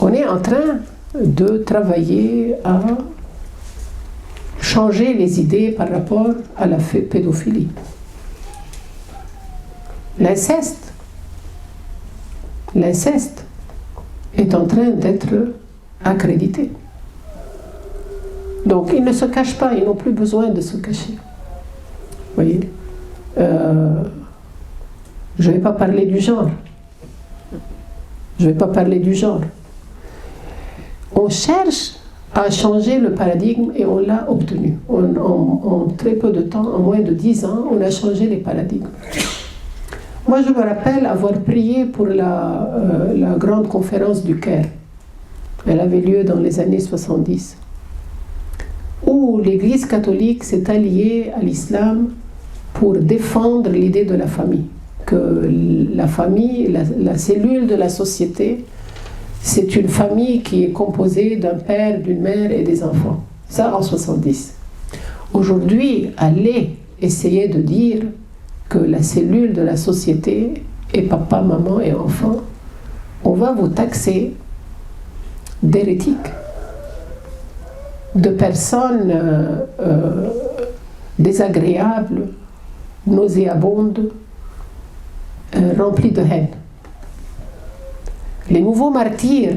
On est en train de travailler à changer les idées par rapport à la pédophilie. L'inceste est en train d'être accrédité. Donc ils ne se cachent pas, ils n'ont plus besoin de se cacher. Vous voyez, je ne vais pas parler du genre. On cherche à changer le paradigme et on l'a obtenu. En très peu de temps, en moins de 10 ans, on a changé les paradigmes. Moi, je me rappelle avoir prié pour la grande conférence du Caire. Elle avait lieu dans les années 70, où l'Église catholique s'est alliée à l'islam pour défendre l'idée de la famille. Que la famille, la cellule de la société, c'est une famille qui est composée d'un père, d'une mère et des enfants. Ça en 70. Aujourd'hui, allez essayer de dire que la cellule de la société est papa, maman et enfant. On va vous taxer d'hérétiques, de personnes désagréables, nauséabondes, remplies de haine. Les nouveaux martyrs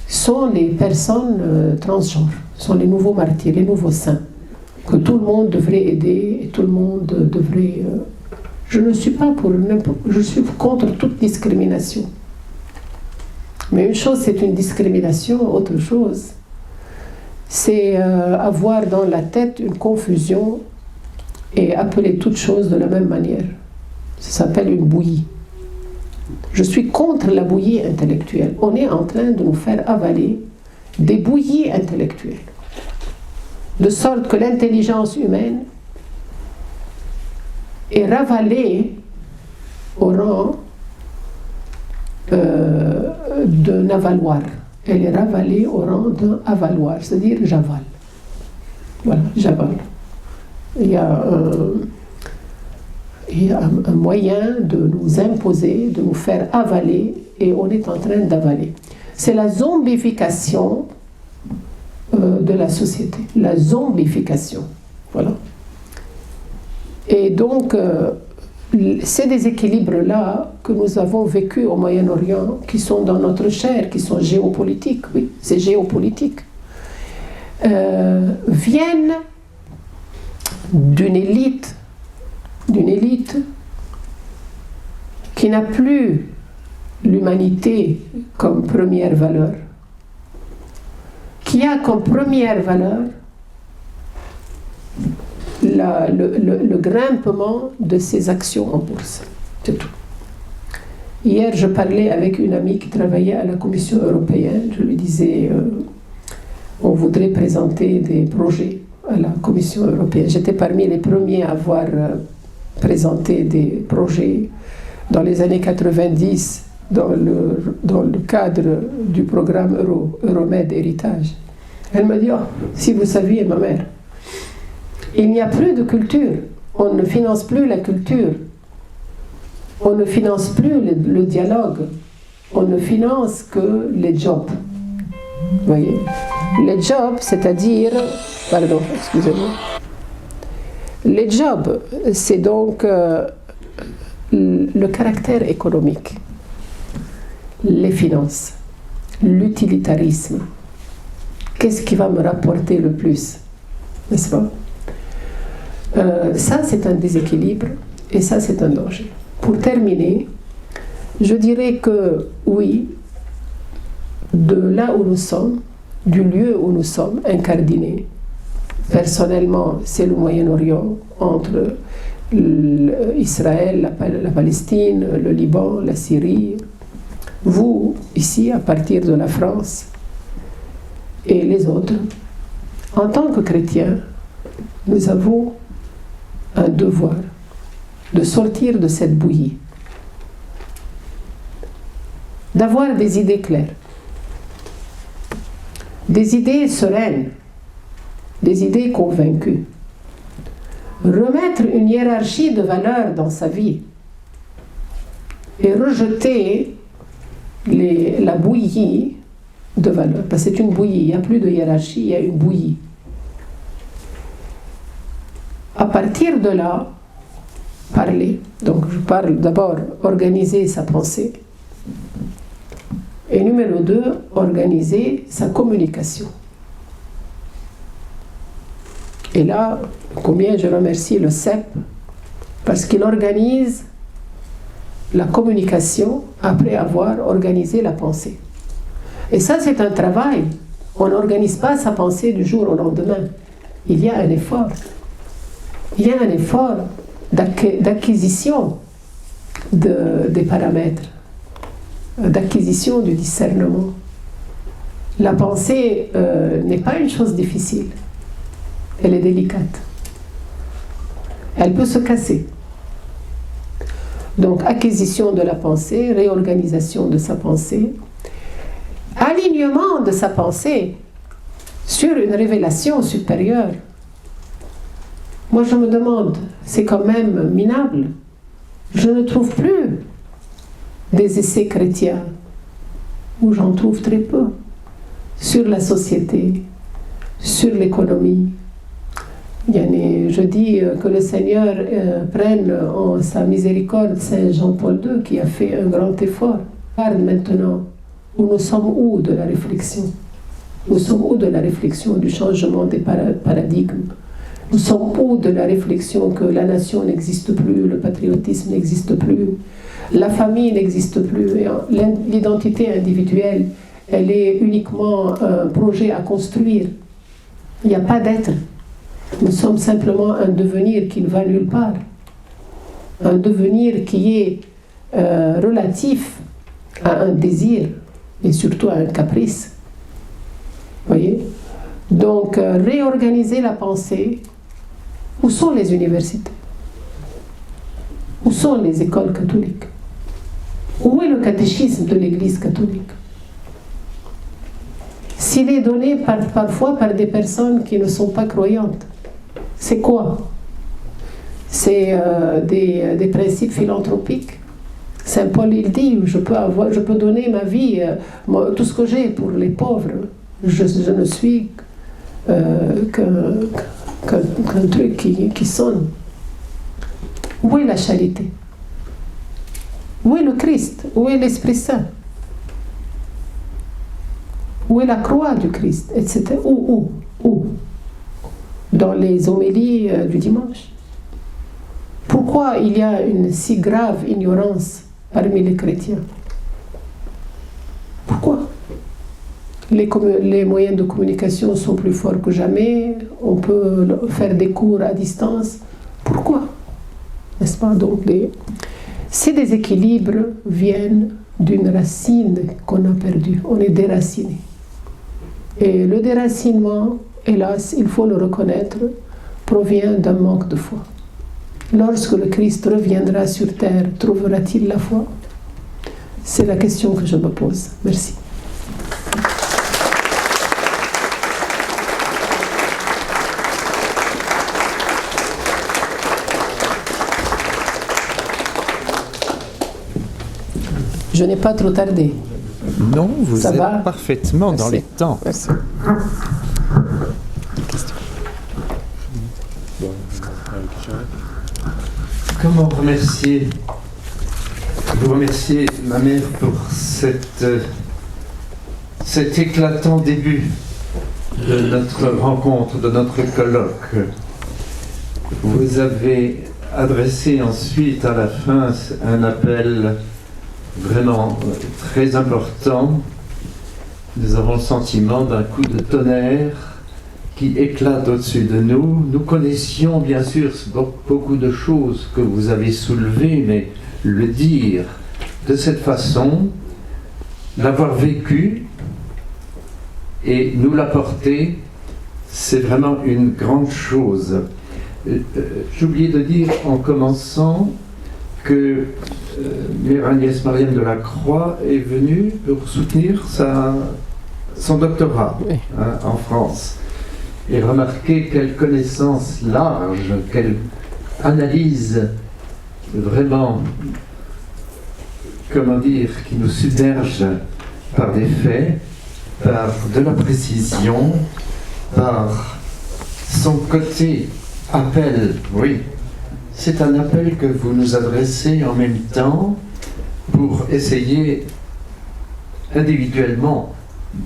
sont les personnes transgenres, sont les nouveaux martyrs, les nouveaux saints, que tout le monde devrait aider et tout le monde devrait... Je ne suis pas pour n'importe... Je suis contre toute discrimination. Mais une chose, c'est une discrimination, autre chose, c'est avoir dans la tête une confusion et appeler toute chose de la même manière. Ça s'appelle une bouillie. Je suis contre la bouillie intellectuelle. On est en train de nous faire avaler des bouillies intellectuelles, de sorte que l'intelligence humaine est ravalée au rang d'un avaloir. Elle est ravalée au rang d'un avaloir, c'est-à-dire j'avale. Voilà, j'avale. Il y a un moyen de nous imposer, de nous faire avaler, et on est en train d'avaler. C'est la zombification de la société, la zombification. Voilà. Et donc, ces déséquilibres-là que nous avons vécus au Moyen-Orient, qui sont dans notre chair, qui sont géopolitiques, oui, c'est géopolitique, viennent d'une élite qui n'a plus l'humanité comme première valeur, qui a comme première valeur le grimpement de ses actions en bourse. C'est tout. Hier, je parlais avec une amie qui travaillait à la Commission européenne. Je lui disais, on voudrait présenter des projets à la Commission européenne. J'étais parmi les premiers à avoir présenté des projets dans les années 90 dans le cadre du programme Euromed Héritage. Elle me dit, oh, si vous saviez, ma mère, il n'y a plus de culture, on ne finance plus la culture, on ne finance plus le dialogue, on ne finance que les jobs. Vous voyez, les jobs, c'est-à-dire, pardon, excusez-moi, les jobs, c'est donc le caractère économique, les finances, l'utilitarisme. Qu'est-ce qui va me rapporter le plus, n'est-ce pas? Ça, c'est un déséquilibre et ça, c'est un danger. Pour terminer, je dirais que oui, de là où nous sommes, du lieu où nous sommes incardinés, personnellement, c'est le Moyen-Orient, entre Israël, la Palestine, le Liban, la Syrie. Vous, ici, à partir de la France, et les autres, en tant que chrétiens, nous avons un devoir de sortir de cette bouillie, d'avoir des idées claires, des idées sereines, des idées convaincues, remettre une hiérarchie de valeurs dans sa vie et rejeter la bouillie de valeurs, parce que c'est une bouillie, il n'y a plus de hiérarchie, il y a une bouillie. À partir de là, parler. Donc je parle d'abord organiser sa pensée. Et numéro 2, organiser sa communication. Et là, combien je remercie le CEP, parce qu'il organise la communication après avoir organisé la pensée. Et ça, c'est un travail. On n'organise pas sa pensée du jour au lendemain. Il y a un effort. Il y a un effort d'acquisition des paramètres, d'acquisition du discernement. La pensée n'est pas une chose difficile. Elle est délicate. Elle peut se casser. Donc, acquisition de la pensée, réorganisation de sa pensée, l'alignement de sa pensée sur une révélation supérieure. Moi, je me demande, c'est quand même minable. Je ne trouve plus des essais chrétiens, ou j'en trouve très peu, sur la société, sur l'économie. Je dis que le Seigneur prenne en sa miséricorde Saint Jean-Paul II qui a fait un grand effort. Maintenant, où nous sommes où de la réflexion? Nous sommes où de la réflexion du changement des paradigmes? Nous sommes où de la réflexion que la nation n'existe plus, le patriotisme n'existe plus, la famille n'existe plus, et l'identité individuelle, elle est uniquement un projet à construire. Il n'y a pas d'être. Nous sommes simplement un devenir qui ne va nulle part. Un devenir qui est relatif à un désir et surtout à un caprice. Vous voyez? Donc, réorganiser la pensée. Où sont les universités? Où sont les écoles catholiques? Où est le catéchisme de l'Église catholique? S'il est donné parfois par des personnes qui ne sont pas croyantes, c'est quoi? C'est des principes philanthropiques. Saint Paul, il dit, je peux donner ma vie, tout ce que j'ai pour les pauvres. Je ne suis qu'un truc qui sonne. Où est la charité? Où est le Christ? Où est l'Esprit Saint? Où est la croix du Christ? Etc. Où? Dans les homélies du dimanche. Pourquoi il y a une si grave ignorance parmi les chrétiens? Pourquoi? Les moyens de communication sont plus forts que jamais, on peut faire des cours à distance. Pourquoi? N'est-ce pas? Donc, ces déséquilibres viennent d'une racine qu'on a perdue. On est déraciné. Et le déracinement, hélas, il faut le reconnaître, provient d'un manque de foi. Lorsque le Christ reviendra sur terre, trouvera-t-il la foi? C'est la question que je me pose. Merci. Je n'ai pas trop tardé. Non, vous Ça êtes va parfaitement Merci. dans les temps. Merci. Comment remercier, vous remercier ma mère pour cet éclatant début de notre rencontre, de notre colloque. Vous avez adressé ensuite à la fin un appel vraiment très important. Nous avons le sentiment d'un coup de tonnerre qui éclate au-dessus de nous. Nous connaissions bien sûr beaucoup de choses que vous avez soulevées, mais le dire de cette façon, l'avoir vécu et nous l'apporter, c'est vraiment une grande chose. J'ai oublié de dire en commençant que Mère Agnès Mariam de la Croix est venue pour soutenir son doctorat en France. Et remarquez quelle connaissance large, quelle analyse vraiment, comment dire, qui nous submerge par des faits, par de la précision, par son côté appel, oui. C'est un appel que vous nous adressez en même temps pour essayer individuellement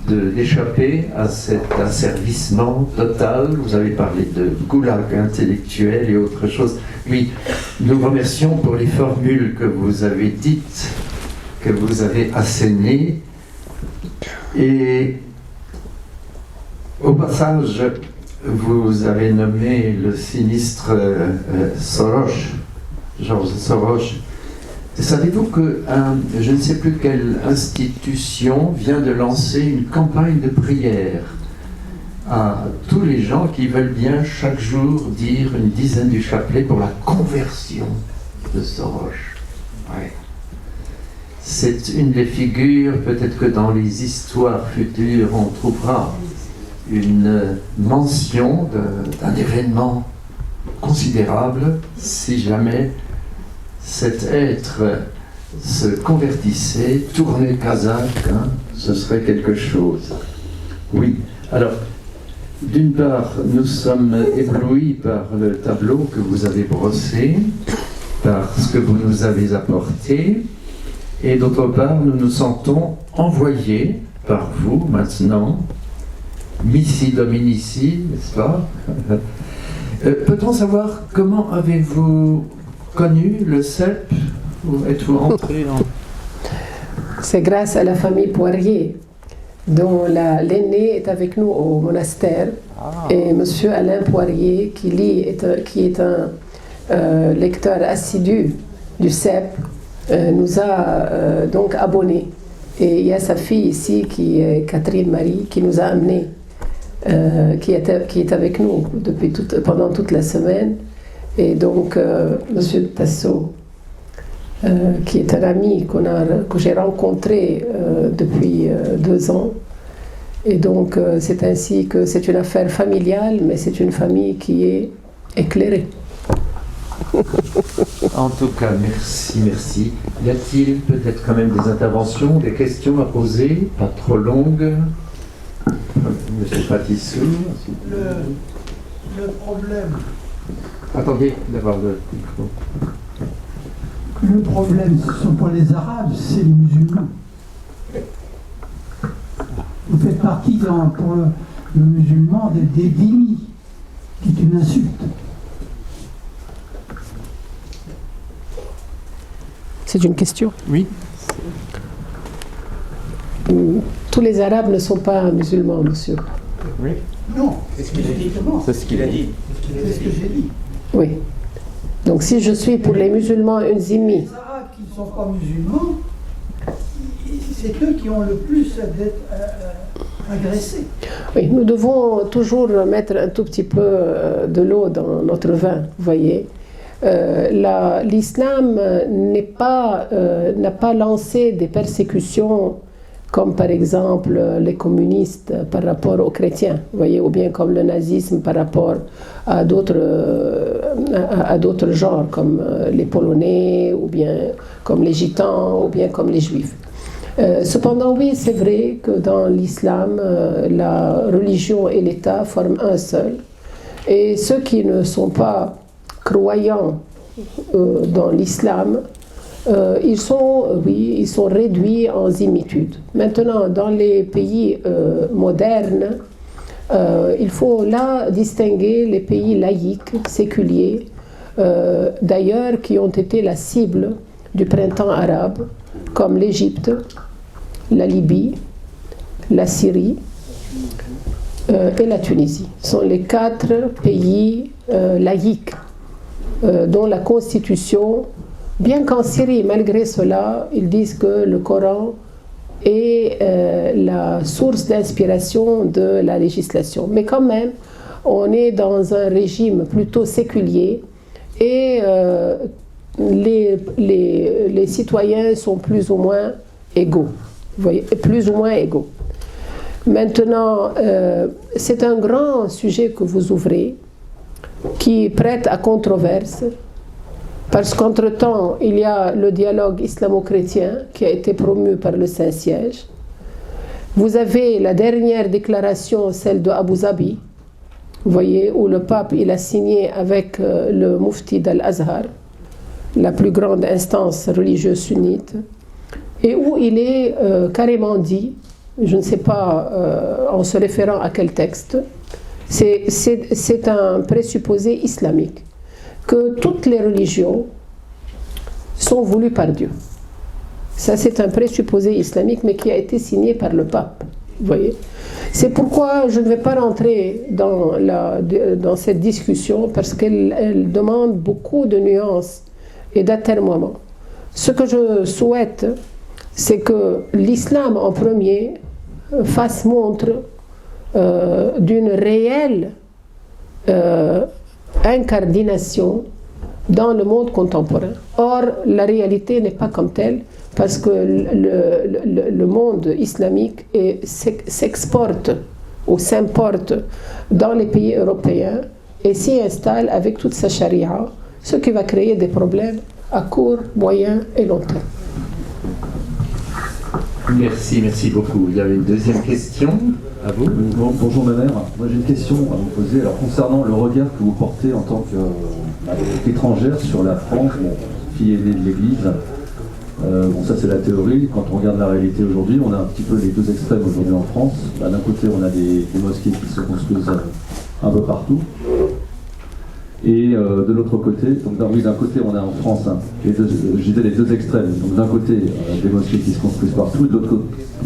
d'échapper à cet asservissement total. Vous avez parlé de goulag intellectuel et autre chose. Oui, nous remercions pour les formules que vous avez dites, que vous avez assénées. Et au passage, vous avez nommé le sinistre Georges Soros. Savez-vous que je ne sais plus quelle institution vient de lancer une campagne de prière à tous les gens qui veulent bien chaque jour dire une dizaine du chapelet pour la conversion de Soros. Ouais. c'est une des figures, peut-être que dans les histoires futures, on trouvera une mention d'un événement considérable si jamais cet être se convertissait, tournait kazakh, hein, ce serait quelque chose. Oui, alors, d'une part, nous sommes éblouis par le tableau que vous avez brossé, par ce que vous nous avez apporté, et d'autre part, nous nous sentons envoyés par vous maintenant, Missi Dominici, n'est-ce pas? Peut-on savoir comment avez-vous connu le CEP? Où êtes-vous entré en... C'est grâce à la famille Poirier, dont l'aîné est avec nous au monastère. Et M. Alain Poirier, qui est un lecteur assidu du CEP, nous a donc abonnés. Et il y a sa fille ici, qui est Catherine Marie, qui nous a amenés, qui est avec nous pendant toute la semaine. Et donc, M. Tasso, qui est un ami que j'ai rencontré depuis 2 ans. Et donc, c'est ainsi que c'est une affaire familiale, mais c'est une famille qui est éclairée. En tout cas, merci, merci. Y a-t-il peut-être quand même des interventions, des questions à poser, pas trop longues? Monsieur Patissou. Le problème. Attendez d'avoir le micro. Le problème, ce ne sont pas les Arabes, c'est les musulmans. Vous faites partie, pour le musulman, des dhimmis, qui est une insulte. C'est une question? Oui. Tous les Arabes ne sont pas musulmans, monsieur. Oui. Non, c'est ce qu'il a dit. C'est ce qu'il a dit. C'est ce que j'ai dit. Oui. Donc si je suis pour les musulmans une zimmi. Les Arabes qui ne sont pas musulmans, c'est eux qui ont le plus d'être agressés. Oui, nous devons toujours mettre un tout petit peu de l'eau dans notre vin, vous voyez. L'islam n'a pas lancé des persécutions comme par exemple les communistes par rapport aux chrétiens, vous voyez, ou bien comme le nazisme par rapport à d'autres genres comme les Polonais, ou bien comme les Gitans, ou bien comme les Juifs. Cependant, oui, c'est vrai que dans l'islam, la religion et l'État forment un seul. Et ceux qui ne sont pas croyants dans l'islam, ils sont réduits en zimitude. Maintenant, dans les pays modernes, il faut là distinguer les pays laïques, séculiers, d'ailleurs qui ont été la cible du printemps arabe, comme l'Égypte, la Libye, la Syrie et la Tunisie. Ce sont les 4 pays laïques dont la constitution, bien qu'en Syrie, malgré cela, ils disent que le Coran est la source d'inspiration de la législation. Mais quand même, on est dans un régime plutôt séculier et les citoyens sont plus ou moins égaux. Vous voyez, plus ou moins égaux. Maintenant, c'est un grand sujet que vous ouvrez, qui prête à controverse, parce qu'entre-temps, il y a le dialogue islamo-chrétien qui a été promu par le Saint-Siège. Vous avez la dernière déclaration, celle de Abu Dhabi, vous voyez, où le pape il a signé avec le Mufti d'Al-Azhar, la plus grande instance religieuse sunnite, et où il est carrément dit, je ne sais pas en se référant à quel texte, c'est un présupposé islamique, que toutes les religions sont voulues par Dieu. Ça, c'est un présupposé islamique, mais qui a été signé par le pape. Vous voyez ? C'est pourquoi je ne vais pas rentrer dans cette discussion, parce qu'elle demande beaucoup de nuances et d'atermoiements. Ce que je souhaite, c'est que l'islam en premier fasse montre d'une réelle incardination dans le monde contemporain. Or, la réalité n'est pas comme telle, parce que le monde islamique s'exporte ou s'importe dans les pays européens et s'y installe avec toute sa charia, ce qui va créer des problèmes à court, moyen et long terme. Merci beaucoup. Il y avait une deuxième question à vous. Bonjour ma mère, moi j'ai une question à vous poser. Alors concernant le regard que vous portez en tant qu'étrangère sur la France, fille aînée de l'Église, ça c'est la théorie. Quand on regarde la réalité aujourd'hui, on a un petit peu les deux extrêmes aujourd'hui en France. D'un côté on a des mosquées qui se construisent un peu partout. Et de l'autre côté, donc d'un côté on a en France, je disais les deux extrêmes, donc d'un côté des mosquées qui se construisent partout, et de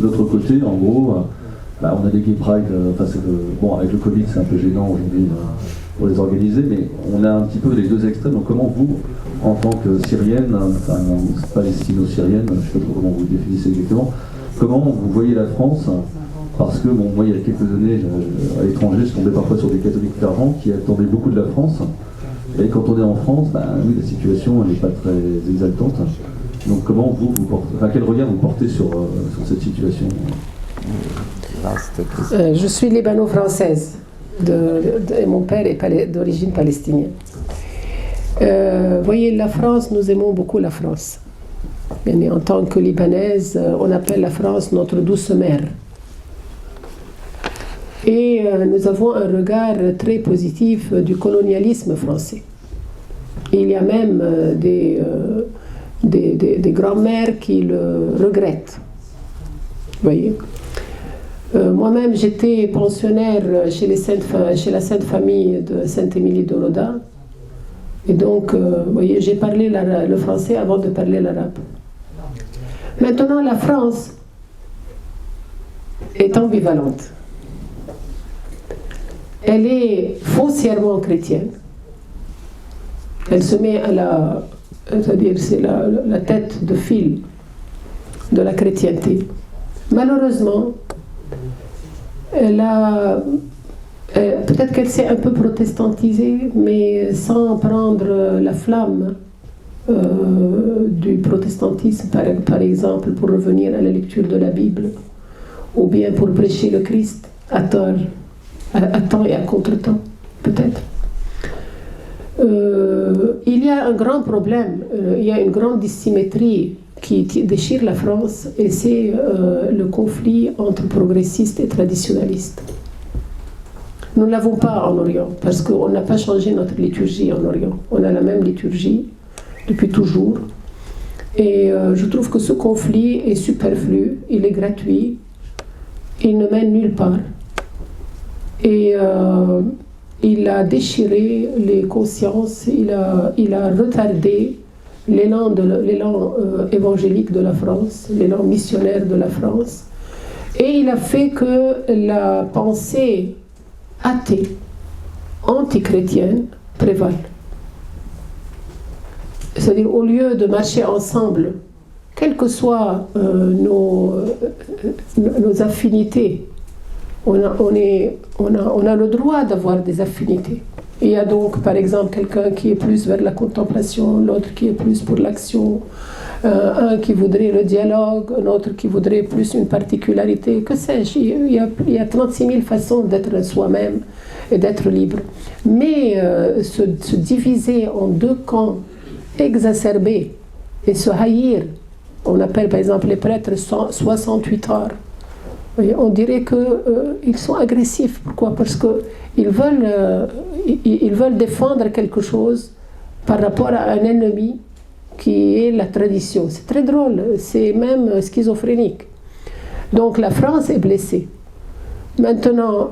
l'autre côté, en gros, on a des gay pride, avec le Covid c'est un peu gênant aujourd'hui pour les organiser, mais on a un petit peu les deux extrêmes, donc comment vous, en tant que Syrienne, palestino-syrienne, je ne sais pas trop comment vous définissez exactement, comment vous voyez la France? Parce que moi il y a quelques années à l'étranger, je tombais parfois sur des catholiques fervents qui attendaient beaucoup de la France. Et quand on est en France, oui, la situation n'est pas très exaltante. Donc comment vous portez, quel regard vous portez sur cette situation? Je suis libano-française et mon père est d'origine palestinienne. Voyez, la France, nous aimons beaucoup la France. Et en tant que Libanaise, on appelle la France notre douce mère. Et nous avons un regard très positif du colonialisme français. Il y a même des grands-mères qui le regrettent. Vous voyez. Moi-même, j'étais pensionnaire chez la Sainte Famille de Sainte-Émilie de Roda. Et donc, vous voyez, j'ai parlé le français avant de parler l'arabe. Maintenant, la France est ambivalente. Elle est foncièrement chrétienne. Elle se met c'est-à-dire c'est la tête de fil de la chrétienté. Malheureusement, peut-être qu'elle s'est un peu protestantisée, mais sans prendre la flamme du protestantisme, par exemple, pour revenir à la lecture de la Bible, ou bien pour prêcher le Christ à tort. À temps et à contre-temps, peut-être. Il y a un grand problème, il y a une grande dissymétrie qui déchire la France, et c'est le conflit entre progressistes et traditionnalistes. Nous ne l'avons pas en Orient, parce qu'on n'a pas changé notre liturgie en Orient. On a la même liturgie depuis toujours. Et je trouve que ce conflit est superflu, il est gratuit, il ne mène nulle part. Et il a déchiré les consciences, il a retardé l'élan évangélique de la France, l'élan missionnaire de la France, et il a fait que la pensée athée, antichrétienne, prévale. C'est-à-dire, au lieu de marcher ensemble, quelles que soient nos affinités, on a le droit d'avoir des affinités. Il y a donc, par exemple, quelqu'un qui est plus vers la contemplation, l'autre qui est plus pour l'action, un qui voudrait le dialogue, un autre qui voudrait plus une particularité, que sais-je. Il y a 36 000 façons d'être soi-même et d'être libre. Mais se diviser en deux camps exacerbés et se haïr, on appelle par exemple les prêtres 68 heures. On dirait qu'ils sont agressifs. Pourquoi? Parce qu'ils veulent défendre quelque chose par rapport à un ennemi qui est la tradition. C'est très drôle, c'est même schizophrénique. Donc la France est blessée. Maintenant,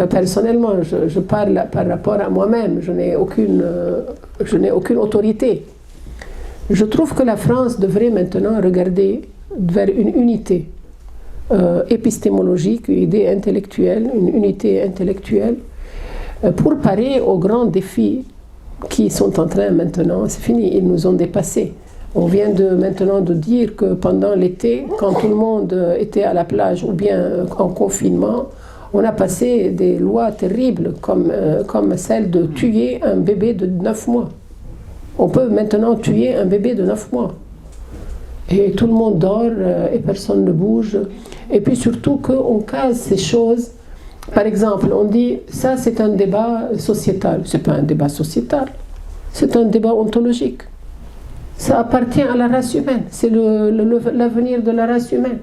personnellement, je parle par rapport à moi-même, je n'ai aucune autorité. Je trouve que la France devrait maintenant regarder vers une unité épistémologique, une idée intellectuelle, une unité intellectuelle, pour parer aux grands défis qui sont en train maintenant, c'est fini, ils nous ont dépassés. On vient maintenant de dire que pendant l'été, quand tout le monde était à la plage ou bien en confinement, on a passé des lois terribles comme celle de tuer un bébé de 9 mois. On peut maintenant tuer un bébé de 9 mois. Et tout le monde dort et personne ne bouge. Et puis surtout qu'on case ces choses. Par exemple, on dit, ça c'est un débat sociétal. Ce n'est pas un débat sociétal, c'est un débat ontologique. Ça appartient à la race humaine, c'est l'avenir de la race humaine.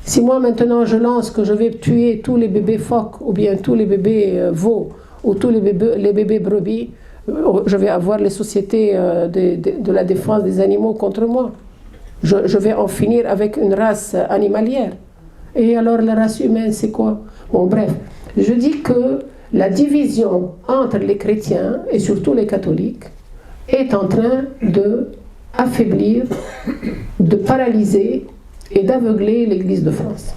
Si moi maintenant je lance que je vais tuer tous les bébés phoques, ou bien tous les bébés veaux, ou tous les bébés brebis, je vais avoir les sociétés de la défense des animaux contre moi. Je vais en finir avec une race animalière. Et alors la race humaine, c'est quoi? Bon, bref, je dis que la division entre les chrétiens et surtout les catholiques est en train d'affaiblir, de paralyser et d'aveugler l'Église de France.